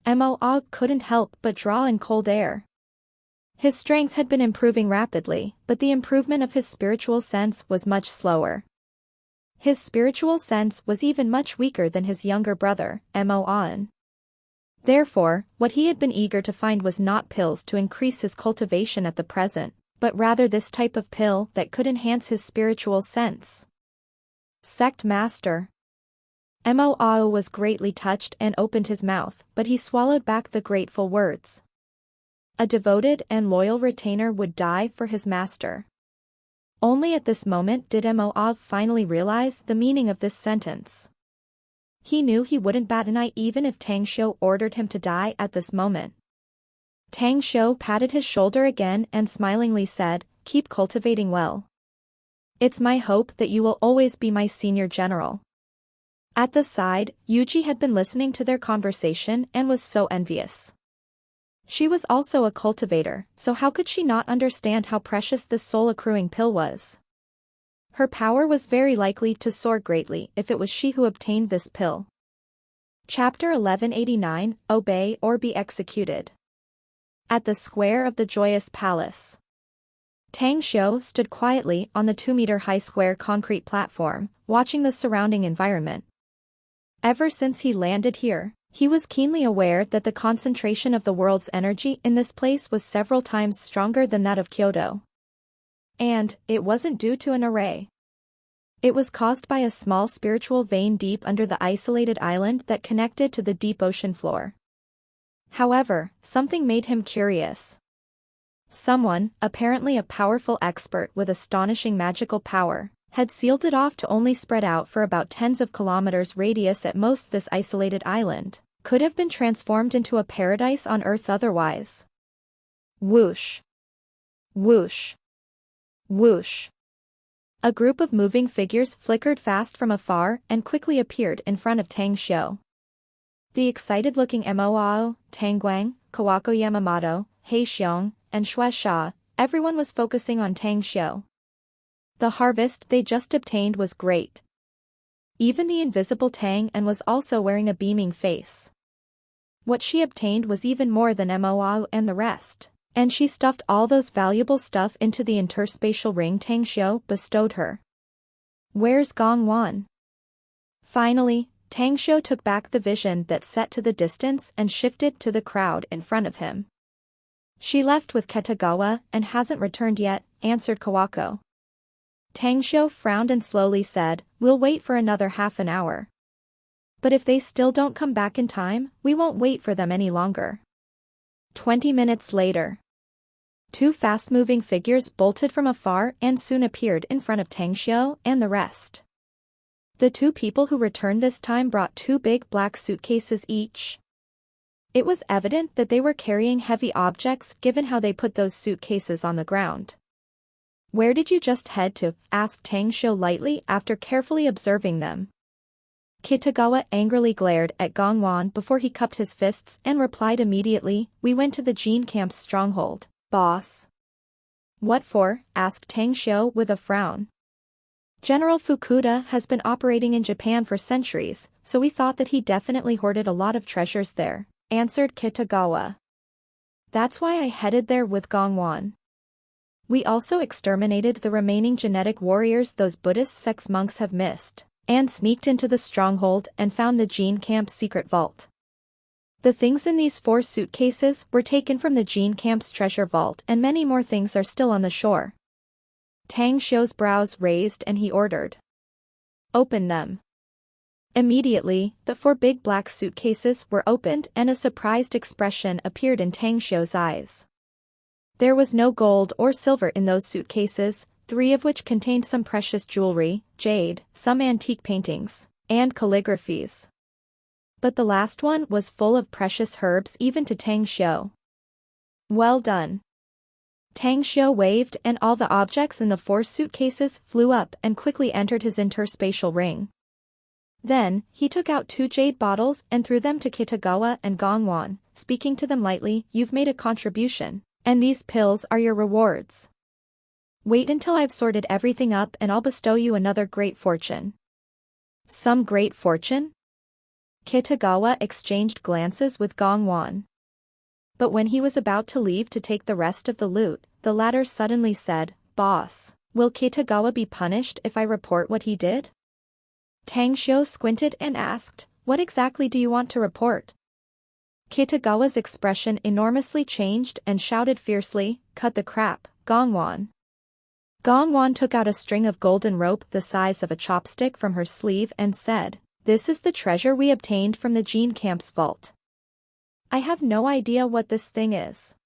Mo couldn't help but draw in cold air. His strength had been improving rapidly, but the improvement of his spiritual sense was much slower. His spiritual sense was even much weaker than his younger brother, Mo. Therefore, what he had been eager to find was not pills to increase his cultivation at the present, but rather this type of pill that could enhance his spiritual sense. Sect Master. Mo was greatly touched and opened his mouth, but he swallowed back the grateful words. A devoted and loyal retainer would die for his master. Only at this moment did Mo finally realize the meaning of this sentence. He knew he wouldn't bat an eye even if Tang Xiu ordered him to die at this moment. Tang Xiu patted his shoulder again and smilingly said, keep cultivating well. It's my hope that you will always be my senior general. At the side, Yuji had been listening to their conversation and was so envious. She was also a cultivator, so how could she not understand how precious this soul-accruing pill was? Her power was very likely to soar greatly if it was she who obtained this pill. Chapter 1189, Obey or Be Executed. At the square of the Joyous Palace. Tang Xiu stood quietly on the 2-meter-high square concrete platform, watching the surrounding environment. Ever since he landed here, he was keenly aware that the concentration of the world's energy in this place was several times stronger than that of Kyoto. And, it wasn't due to an array. It was caused by a small spiritual vein deep under the isolated island that connected to the deep ocean floor. However, something made him curious. Someone, apparently a powerful expert with astonishing magical power, had sealed it off to only spread out for about tens of kilometers radius at most. This isolated island could have been transformed into a paradise on Earth otherwise. Whoosh. Whoosh. Whoosh. A group of moving figures flickered fast from afar and quickly appeared in front of Tang Xiu. The excited-looking Mo, Tang Guang, Kawako Yamamoto, He Xiong, and Xue Sha, everyone was focusing on Tang Xiu. The harvest they just obtained was great. Even the invisible Tang An was also wearing a beaming face. What she obtained was even more than Mo and the rest, and she stuffed all those valuable stuff into the interspatial ring Tang Xiu bestowed her. Where's Gong Wan? Finally, Tang Xiu took back the vision that set to the distance and shifted to the crowd in front of him. She left with Kitagawa and hasn't returned yet, answered Kawako. Tang Xiu frowned and slowly said, we'll wait for another half an hour. But if they still don't come back in time, we won't wait for them any longer. 20 minutes later. 2 fast-moving figures bolted from afar and soon appeared in front of Tang Xiu and the rest. The 2 people who returned this time brought 2 big black suitcases each. It was evident that they were carrying heavy objects given how they put those suitcases on the ground. Where did you just head to? Asked Tang Xiu lightly after carefully observing them. Kitagawa angrily glared at Gong Wan before he cupped his fists and replied immediately, we went to the Jin camp's stronghold, boss. What for? Asked Tang Xiu with a frown. General Fukuda has been operating in Japan for centuries, so we thought that he definitely hoarded a lot of treasures there, answered Kitagawa. That's why I headed there with Gong Wan. We also exterminated the remaining genetic warriors those Buddhist sect monks have missed, and sneaked into the stronghold and found the Jing camp's secret vault. The things in these 4 suitcases were taken from the Jing camp's treasure vault, and many more things are still on the shore. Tang Xiu's brows raised and he ordered, "Open them." Immediately, the 4 big black suitcases were opened and a surprised expression appeared in Tang Xiu's eyes. There was no gold or silver in those suitcases, 3 of which contained some precious jewelry, jade, some antique paintings, and calligraphies. But the last one was full of precious herbs even to Tang Xiu. "Well done." Tang Xiu waved and all the objects in the 4 suitcases flew up and quickly entered his interspatial ring. Then, he took out 2 jade bottles and threw them to Kitagawa and Gongwan, speaking to them lightly, "You've made a contribution, and these pills are your rewards. Wait until I've sorted everything up and I'll bestow you another great fortune." "Some great fortune?" Kitagawa exchanged glances with Gongwan. But when he was about to leave to take the rest of the loot, the latter suddenly said, "Boss, will Kitagawa be punished if I report what he did?" Tang Xiu squinted and asked, "What exactly do you want to report?" Kitagawa's expression enormously changed and shouted fiercely, "Cut the crap, Gongwan." Gongwan took out a string of golden rope the size of a chopstick from her sleeve and said, "This is the treasure we obtained from the Jing camp's vault. I have no idea what this thing is."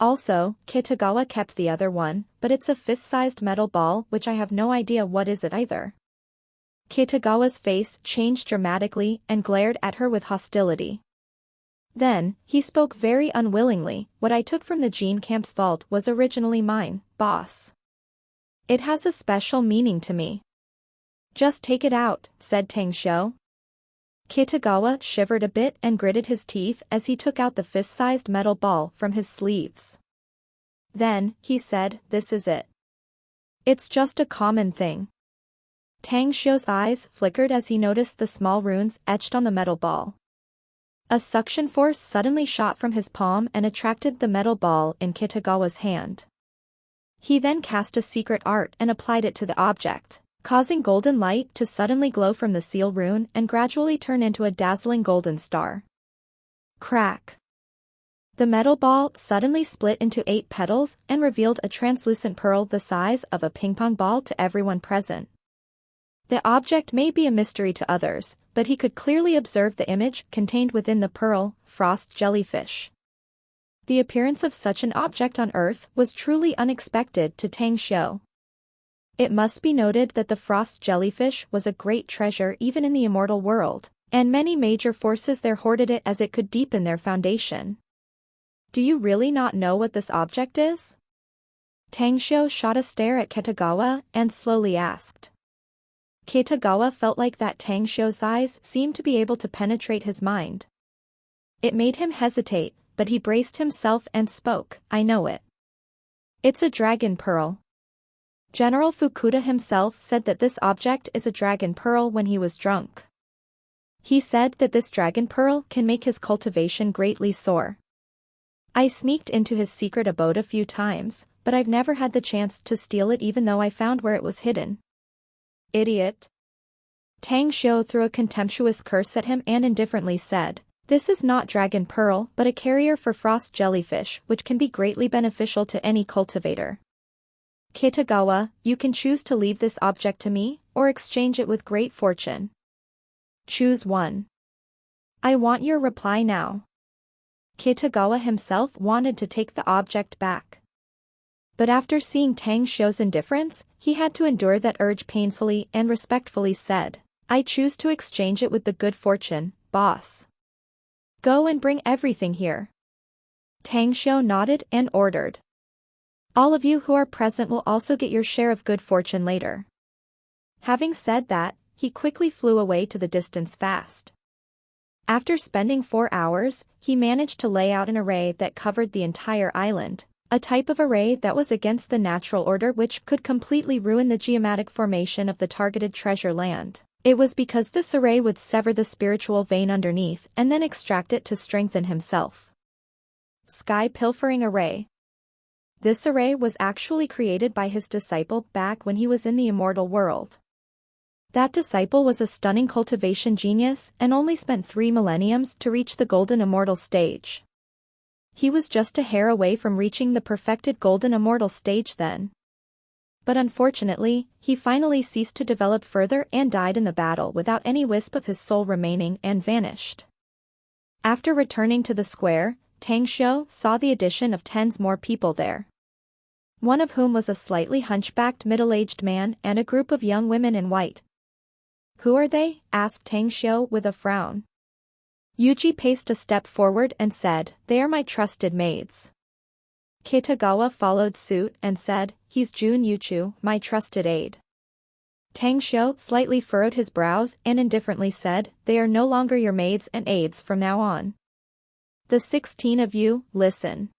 Also, Kitagawa kept the other one, but it's a fist-sized metal ball which I have no idea what is it either. Kitagawa's face changed dramatically and glared at her with hostility. Then, he spoke very unwillingly, "What I took from the Jing camp's vault was originally mine, boss. It has a special meaning to me." "Just take it out," said Tang Xiu. Kitagawa shivered a bit and gritted his teeth as he took out the fist-sized metal ball from his sleeves. Then, he said, "This is it. It's just a common thing." Tang Xiu's eyes flickered as he noticed the small runes etched on the metal ball. A suction force suddenly shot from his palm and attracted the metal ball in Kitagawa's hand. He then cast a secret art and applied it to the object, causing golden light to suddenly glow from the seal rune and gradually turn into a dazzling golden star. Crack! The metal ball suddenly split into 8 petals and revealed a translucent pearl the size of a ping-pong ball to everyone present. The object may be a mystery to others, but he could clearly observe the image contained within the pearl, frost jellyfish. The appearance of such an object on Earth was truly unexpected to Tang Xiu. It must be noted that the frost jellyfish was a great treasure even in the immortal world, and many major forces there hoarded it as it could deepen their foundation. "Do you really not know what this object is?" Tang Xiu shot a stare at Kitagawa and slowly asked. Kitagawa felt like that Tang Xiu's eyes seemed to be able to penetrate his mind. It made him hesitate, but he braced himself and spoke, "I know it. It's a dragon pearl." General Fukuda himself said that this object is a dragon pearl when he was drunk. He said that this dragon pearl can make his cultivation greatly soar. "I sneaked into his secret abode a few times, but I've never had the chance to steal it even though I found where it was hidden." "Idiot." Tang Xiu threw a contemptuous curse at him and indifferently said, "This is not dragon pearl but a carrier for frost jellyfish which can be greatly beneficial to any cultivator. Kitagawa, you can choose to leave this object to me, or exchange it with great fortune. Choose one." "I want your reply now." Kitagawa himself wanted to take the object back. But after seeing Tang Xiu's indifference, he had to endure that urge painfully and respectfully said, "I choose to exchange it with the good fortune, boss. Go and bring everything here." Tang Xiu nodded and ordered, "All of you who are present will also get your share of good fortune later." Having said that, he quickly flew away to the distance fast. After spending 4 hours, he managed to lay out an array that covered the entire island, a type of array that was against the natural order which could completely ruin the geometric formation of the targeted treasure land. It was because this array would sever the spiritual vein underneath and then extract it to strengthen himself. Sky Pilfering Array. This array was actually created by his disciple back when he was in the immortal world. That disciple was a stunning cultivation genius and only spent 3 millenniums to reach the golden immortal stage. He was just a hair away from reaching the perfected golden immortal stage then. But unfortunately, he finally ceased to develop further and died in the battle without any wisp of his soul remaining and vanished. After returning to the square, Tang Xiu saw the addition of 10 more people there. One of whom was a slightly hunchbacked middle-aged man and a group of young women in white. "Who are they?" asked Tang Xiu with a frown. Yuji paced a step forward and said, "They are my trusted maids." Kitagawa followed suit and said, "He's Jun Yuchu, my trusted aide." Tang Xiu slightly furrowed his brows and indifferently said, "They are no longer your maids and aides from now on. The 16 of you, listen.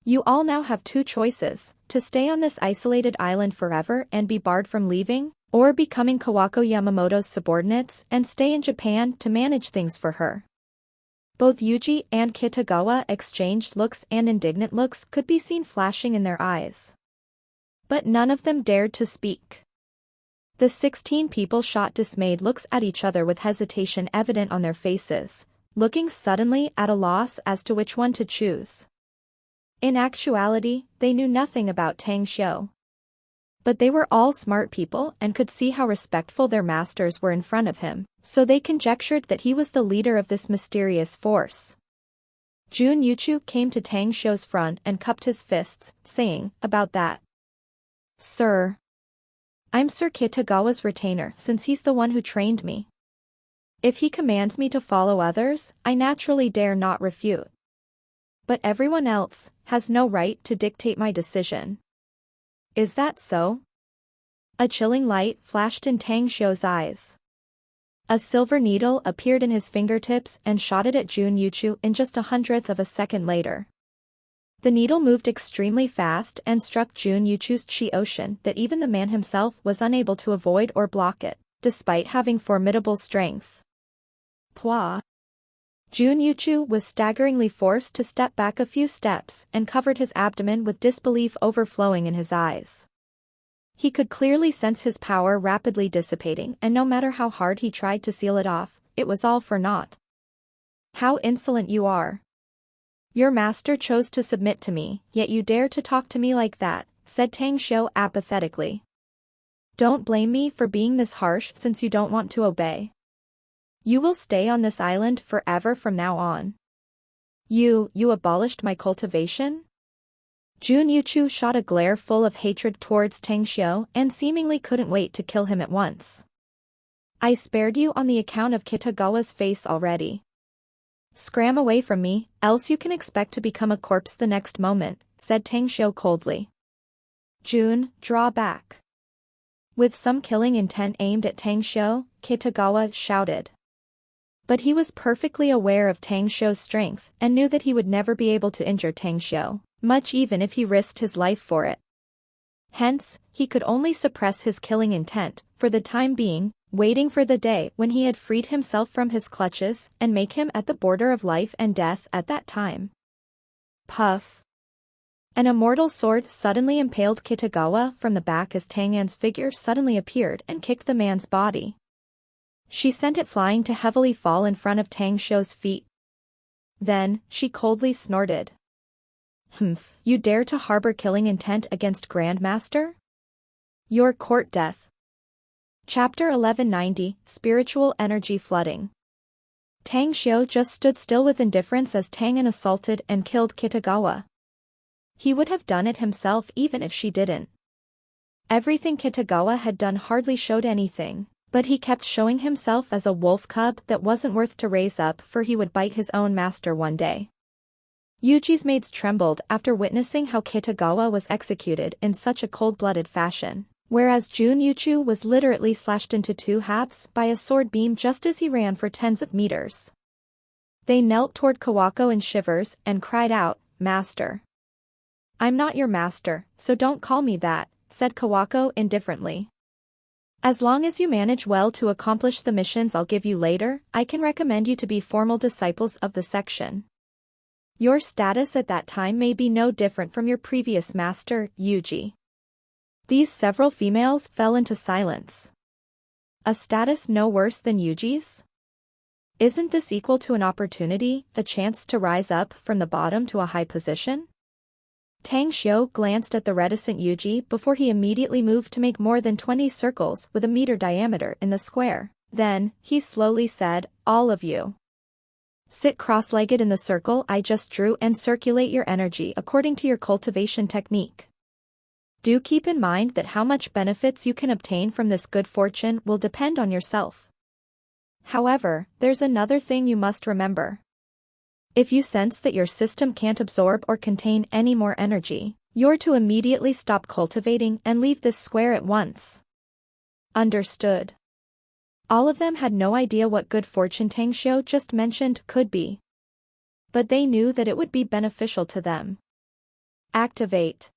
You all now have 2 choices, to stay on this isolated island forever and be barred from leaving, or becoming Kawako Yamamoto's subordinates and stay in Japan to manage things for her." Both Yuji and Kitagawa exchanged looks and indignant looks could be seen flashing in their eyes. But none of them dared to speak. The 16 people shot dismayed looks at each other with hesitation evident on their faces, looking suddenly at a loss as to which one to choose. In actuality, they knew nothing about Tang Xiu. But they were all smart people and could see how respectful their masters were in front of him, so they conjectured that he was the leader of this mysterious force. Jun Yuchu came to Tang Xiu's front and cupped his fists, saying, "About that. Sir. I'm Sir Kitagawa's retainer since he's the one who trained me. If he commands me to follow others, I naturally dare not refute. But everyone else has no right to dictate my decision. Is that so?" A chilling light flashed in Tang Xiu's eyes. A silver needle appeared in his fingertips and shot it at Jun Yuchu in just 1/100th of a second later. The needle moved extremely fast and struck Jun Yuchu's chi ocean that even the man himself was unable to avoid or block it, despite having formidable strength. Pwa! Jun Yuchu was staggeringly forced to step back a few steps and covered his abdomen with disbelief overflowing in his eyes. He could clearly sense his power rapidly dissipating, and no matter how hard he tried to seal it off, it was all for naught. "How insolent you are! Your master chose to submit to me, yet you dare to talk to me like that," said Tang Xiu apathetically. "Don't blame me for being this harsh since you don't want to obey. You will stay on this island forever from now on. You abolished my cultivation?" Jun Yuchu shot a glare full of hatred towards Tang Xiu and seemingly couldn't wait to kill him at once. "I spared you on the account of Kitagawa's face already. Scram away from me, else you can expect to become a corpse the next moment," said Tang Xiu coldly. "Jun, draw back." With some killing intent aimed at Tang Xiu, Kitagawa shouted. But he was perfectly aware of Tang Xiu's strength and knew that he would never be able to injure Tang Xiu, much even if he risked his life for it. Hence, he could only suppress his killing intent, for the time being, waiting for the day when he had freed himself from his clutches and make him at the border of life and death at that time. Puff! An immortal sword suddenly impaled Kitagawa from the back as Tang An's figure suddenly appeared and kicked the man's body. She sent it flying to heavily fall in front of Tang Xiu's feet. Then, she coldly snorted. "Humph, you dare to harbor killing intent against Grandmaster? Your court death." Chapter 1190, Spiritual Energy Flooding. Tang Xiu just stood still with indifference as Tang An assaulted and killed Kitagawa. He would have done it himself even if she didn't. Everything Kitagawa had done hardly showed anything. But he kept showing himself as a wolf cub that wasn't worth to raise up, for he would bite his own master one day. Yuji's maids trembled after witnessing how Kitagawa was executed in such a cold-blooded fashion, whereas Jun Yuchu was literally slashed into 2 halves by a sword beam just as he ran for tens of meters. They knelt toward Kawako in shivers and cried out, "Master." "I'm not your master, so don't call me that," said Kawako indifferently. "As long as you manage well to accomplish the missions I'll give you later, I can recommend you to be formal disciples of the section. Your status at that time may be no different from your previous master, Yuji." These several females fell into silence. A status no worse than Yuji's? Isn't this equal to an opportunity, a chance to rise up from the bottom to a high position? Tang Xiu glanced at the reticent Yuji before he immediately moved to make more than 20 circles with a meter diameter in the square. Then, he slowly said, "All of you. Sit cross-legged in the circle I just drew and circulate your energy according to your cultivation technique. Do keep in mind that how much benefits you can obtain from this good fortune will depend on yourself. However, there's another thing you must remember. If you sense that your system can't absorb or contain any more energy, you're to immediately stop cultivating and leave this square at once." Understood. All of them had no idea what good fortune Tang Xiu just mentioned could be. But they knew that it would be beneficial to them. Activate.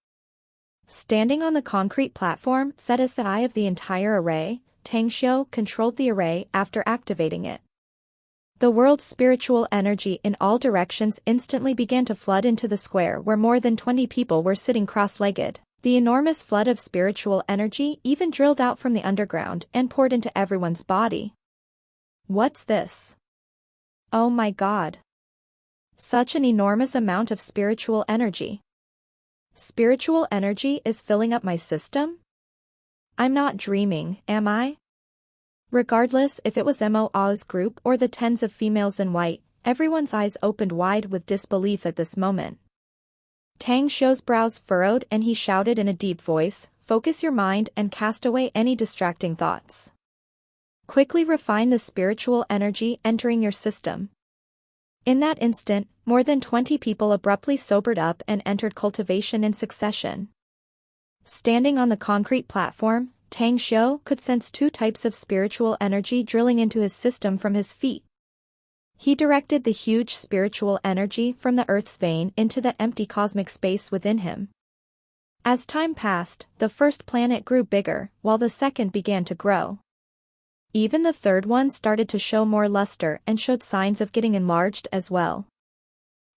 Standing on the concrete platform set as the eye of the entire array, Tang Xiu controlled the array after activating it. The world's spiritual energy in all directions instantly began to flood into the square where more than 20 people were sitting cross-legged. The enormous flood of spiritual energy even drilled out from the underground and poured into everyone's body. What's this? Oh my God. Such an enormous amount of spiritual energy. Spiritual energy is filling up my system? I'm not dreaming, am I? Regardless if it was Mo's group or the tens of females in white, everyone's eyes opened wide with disbelief at this moment. Tang Xiu's brows furrowed and he shouted in a deep voice, "Focus your mind and cast away any distracting thoughts. Quickly refine the spiritual energy entering your system." In that instant, more than 20 people abruptly sobered up and entered cultivation in succession. Standing on the concrete platform, Tang Xiu could sense two types of spiritual energy drilling into his system from his feet. He directed the huge spiritual energy from the Earth's vein into the empty cosmic space within him. As time passed, the first planet grew bigger, while the second began to grow. Even the third one started to show more luster and showed signs of getting enlarged as well.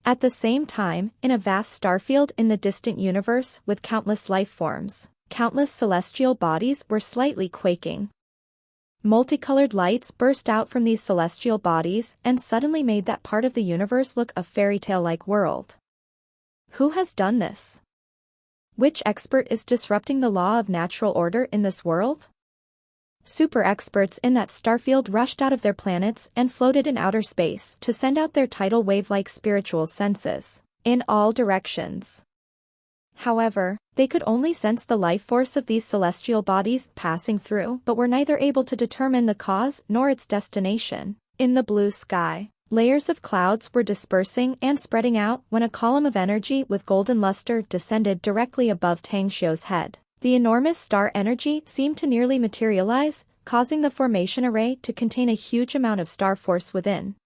At the same time, in a vast starfield in the distant universe with countless life forms, countless celestial bodies were slightly quaking. Multicolored lights burst out from these celestial bodies and suddenly made that part of the universe look a fairy tale-like world. Who has done this? Which expert is disrupting the law of natural order in this world? Super experts in that starfield rushed out of their planets and floated in outer space to send out their tidal wave-like spiritual senses in all directions. However, they could only sense the life force of these celestial bodies passing through but were neither able to determine the cause nor its destination. In the blue sky, layers of clouds were dispersing and spreading out when a column of energy with golden luster descended directly above Tang Xiu's head. The enormous star energy seemed to nearly materialize, causing the formation array to contain a huge amount of star force within.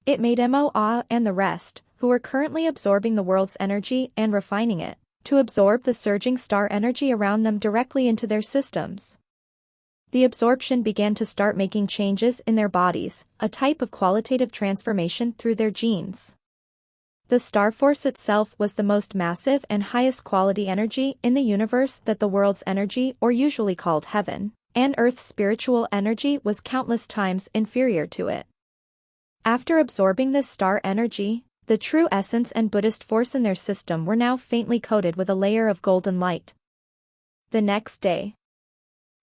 It made Mo and the rest, who were currently absorbing the world's energy and refining it, to absorb the surging star energy around them directly into their systems. The absorption began to start making changes in their bodies, a type of qualitative transformation through their genes. The star force itself was the most massive and highest quality energy in the universe that the world's energy, or usually called heaven, and Earth's spiritual energy was countless times inferior to it. After absorbing this star energy, the true essence and Buddhist force in their system were now faintly coated with a layer of golden light. The next day,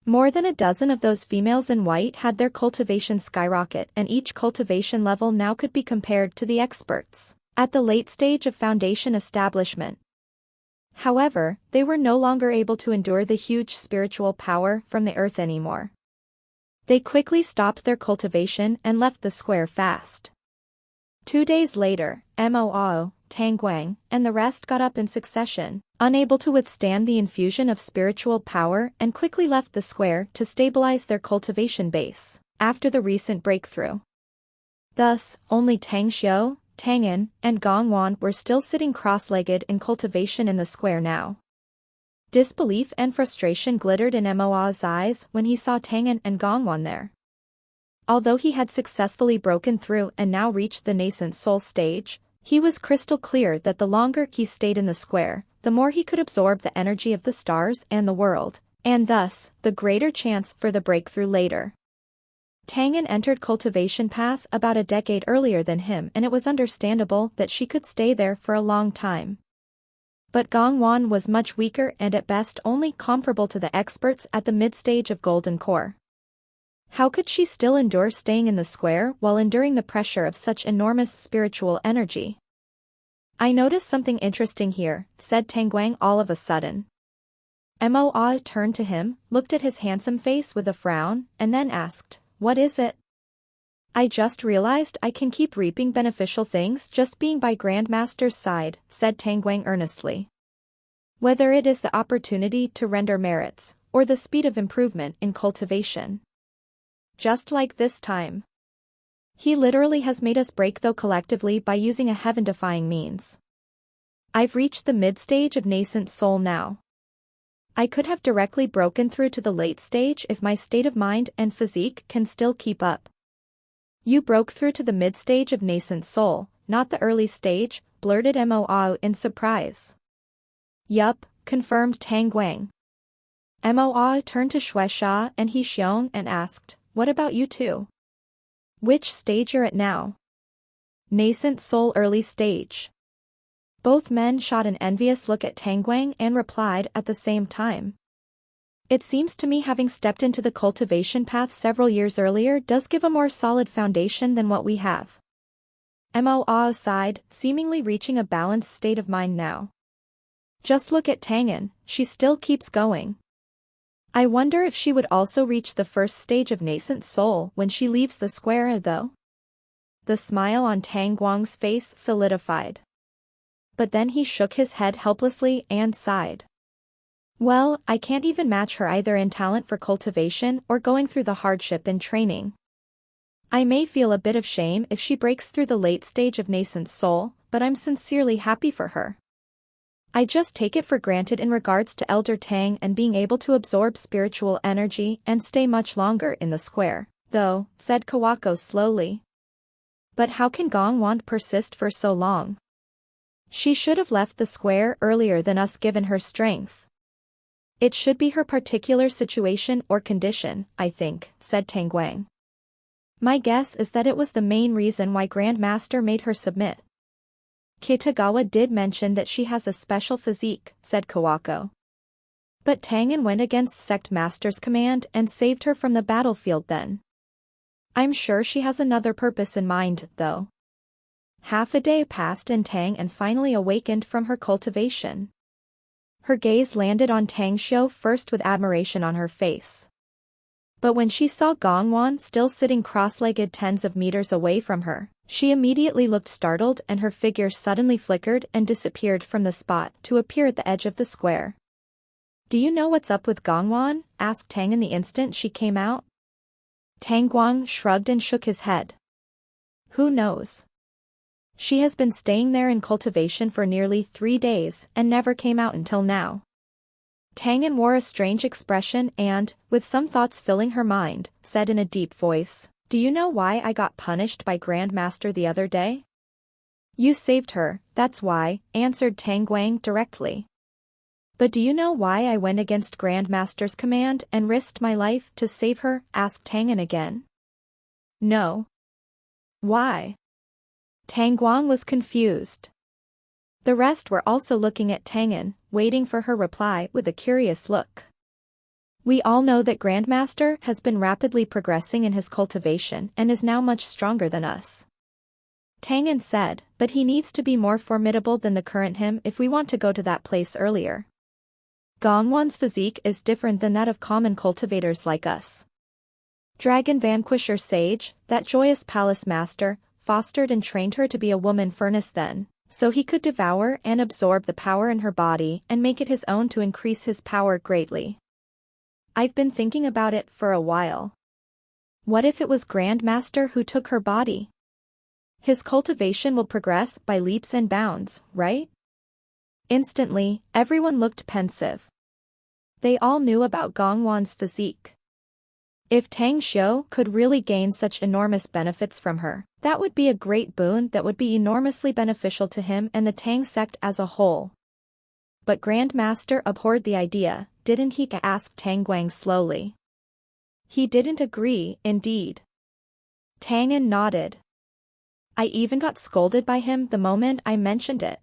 more than a dozen of those females in white had their cultivation skyrocket, and each cultivation level now could be compared to the experts at the late stage of foundation establishment. However, they were no longer able to endure the huge spiritual power from the earth anymore. They quickly stopped their cultivation and left the square fast. 2 days later, Mo, Tang Guang, and the rest got up in succession, unable to withstand the infusion of spiritual power, and quickly left the square to stabilize their cultivation base after the recent breakthrough. Thus, only Tang Xiu, Tang An, and Gong Wan were still sitting cross-legged in cultivation in the square now. Disbelief and frustration glittered in Mo's eyes when he saw Tang An and Gong Wan there. Although he had successfully broken through and now reached the nascent soul stage, he was crystal clear that the longer he stayed in the square, the more he could absorb the energy of the stars and the world, and thus, the greater chance for the breakthrough later. Tangin entered cultivation path about a decade earlier than him, and it was understandable that she could stay there for a long time. But Gongwan was much weaker and at best only comparable to the experts at the mid-stage of Golden Core. How could she still endure staying in the square while enduring the pressure of such enormous spiritual energy? I noticed something interesting here, said Tangguang all of a sudden. Moa turned to him, looked at his handsome face with a frown, and then asked, "What is it?" "I just realized I can keep reaping beneficial things just being by Grandmaster's side," said Tangguang earnestly. "Whether it is the opportunity to render merits, or the speed of improvement in cultivation. Just like this time. He literally has made us break though collectively by using a heaven-defying means. I've reached the mid-stage of nascent soul now. I could have directly broken through to the late stage if my state of mind and physique can still keep up." "You broke through to the mid-stage of nascent soul, not the early stage," blurted Moa in surprise. "Yup," confirmed Tangguang. Moa turned to Shueisha and He Xiong and asked, "What about you two? Which stage you're at now?" "Nascent soul early stage." Both men shot an envious look at Tangguang and replied at the same time. "It seems to me having stepped into the cultivation path several years earlier does give a more solid foundation than what we have." Moa sighed, seemingly reaching a balanced state of mind now. "Just look at Tangin, she still keeps going. I wonder if she would also reach the first stage of nascent soul when she leaves the square though." The smile on Tangguang's face solidified. But then he shook his head helplessly and sighed. "Well, I can't even match her either in talent for cultivation or going through the hardship in training. I may feel a bit of shame if she breaks through the late stage of nascent soul, but I'm sincerely happy for her. I just take it for granted in regards to Elder Tang and being able to absorb spiritual energy and stay much longer in the square, though," said Kawako slowly. "But how can Gongwan persist for so long? She should have left the square earlier than us given her strength." "It should be her particular situation or condition, I think," said Tangguang. "My guess is that it was the main reason why Grandmaster made her submit." "Kitagawa did mention that she has a special physique," said Kawako. "But Tangin went against Sect Master's command and saved her from the battlefield then. I'm sure she has another purpose in mind, though." Half a day passed and Tang finally awakened from her cultivation. Her gaze landed on Tang Xiu first with admiration on her face. But when she saw Gongwan still sitting cross-legged tens of meters away from her, she immediately looked startled and her figure suddenly flickered and disappeared from the spot to appear at the edge of the square. "Do you know what's up with Gongwan?" asked Tang in the instant she came out. Tangguang shrugged and shook his head. "Who knows? She has been staying there in cultivation for nearly 3 days and never came out until now." Tangin wore a strange expression and, with some thoughts filling her mind, said in a deep voice, "Do you know why I got punished by Grandmaster the other day?" "You saved her, that's why," answered Tangguang directly. "But do you know why I went against Grandmaster's command and risked my life to save her?" asked Tangin again. "No." "Why?" Tangguang was confused. The rest were also looking at Tangin, waiting for her reply with a curious look. "We all know that Grandmaster has been rapidly progressing in his cultivation and is now much stronger than us," Tangin said, "but he needs to be more formidable than the current him if we want to go to that place earlier. Gongwan's physique is different than that of common cultivators like us. Dragon Vanquisher Sage, that joyous palace master, fostered and trained her to be a woman furnace then, so he could devour and absorb the power in her body and make it his own to increase his power greatly. I've been thinking about it for a while. What if it was Grandmaster who took her body? His cultivation will progress by leaps and bounds, right?" Instantly, everyone looked pensive. They all knew about Gongwan's physique. If Tang Xiu could really gain such enormous benefits from her, that would be a great boon that would be enormously beneficial to him and the Tang sect as a whole. "But Grandmaster abhorred the idea, didn't he?" asked Tangguang slowly. "He didn't agree, indeed. Tang An nodded. I even got scolded by him the moment I mentioned it.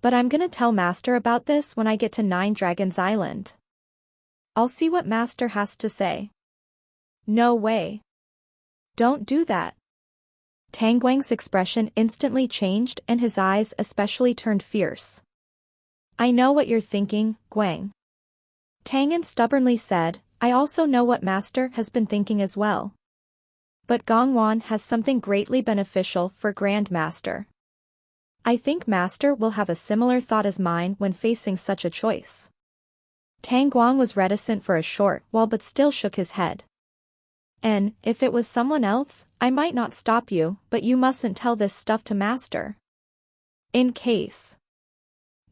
But I'm gonna tell Master about this when I get to Nine Dragons Island. I'll see what Master has to say. No way. Don't do that. Tang Guang's expression instantly changed and his eyes especially turned fierce. I know what you're thinking, Guang. Tang An stubbornly said, I also know what Master has been thinking as well. But Gongwan has something greatly beneficial for Grand Master. I think Master will have a similar thought as mine when facing such a choice. Tang Guang was reticent for a short while but still shook his head. And, if it was someone else, I might not stop you, but you mustn't tell this stuff to Master. In case.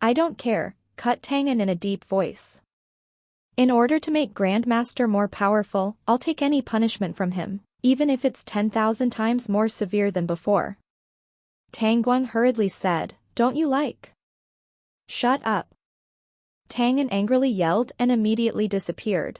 I don't care, cut Tang An in a deep voice. In order to make Grandmaster more powerful, I'll take any punishment from him, even if it's 10,000 times more severe than before. Tang Guang hurriedly said, don't you like? Shut up. Tang An angrily yelled and immediately disappeared.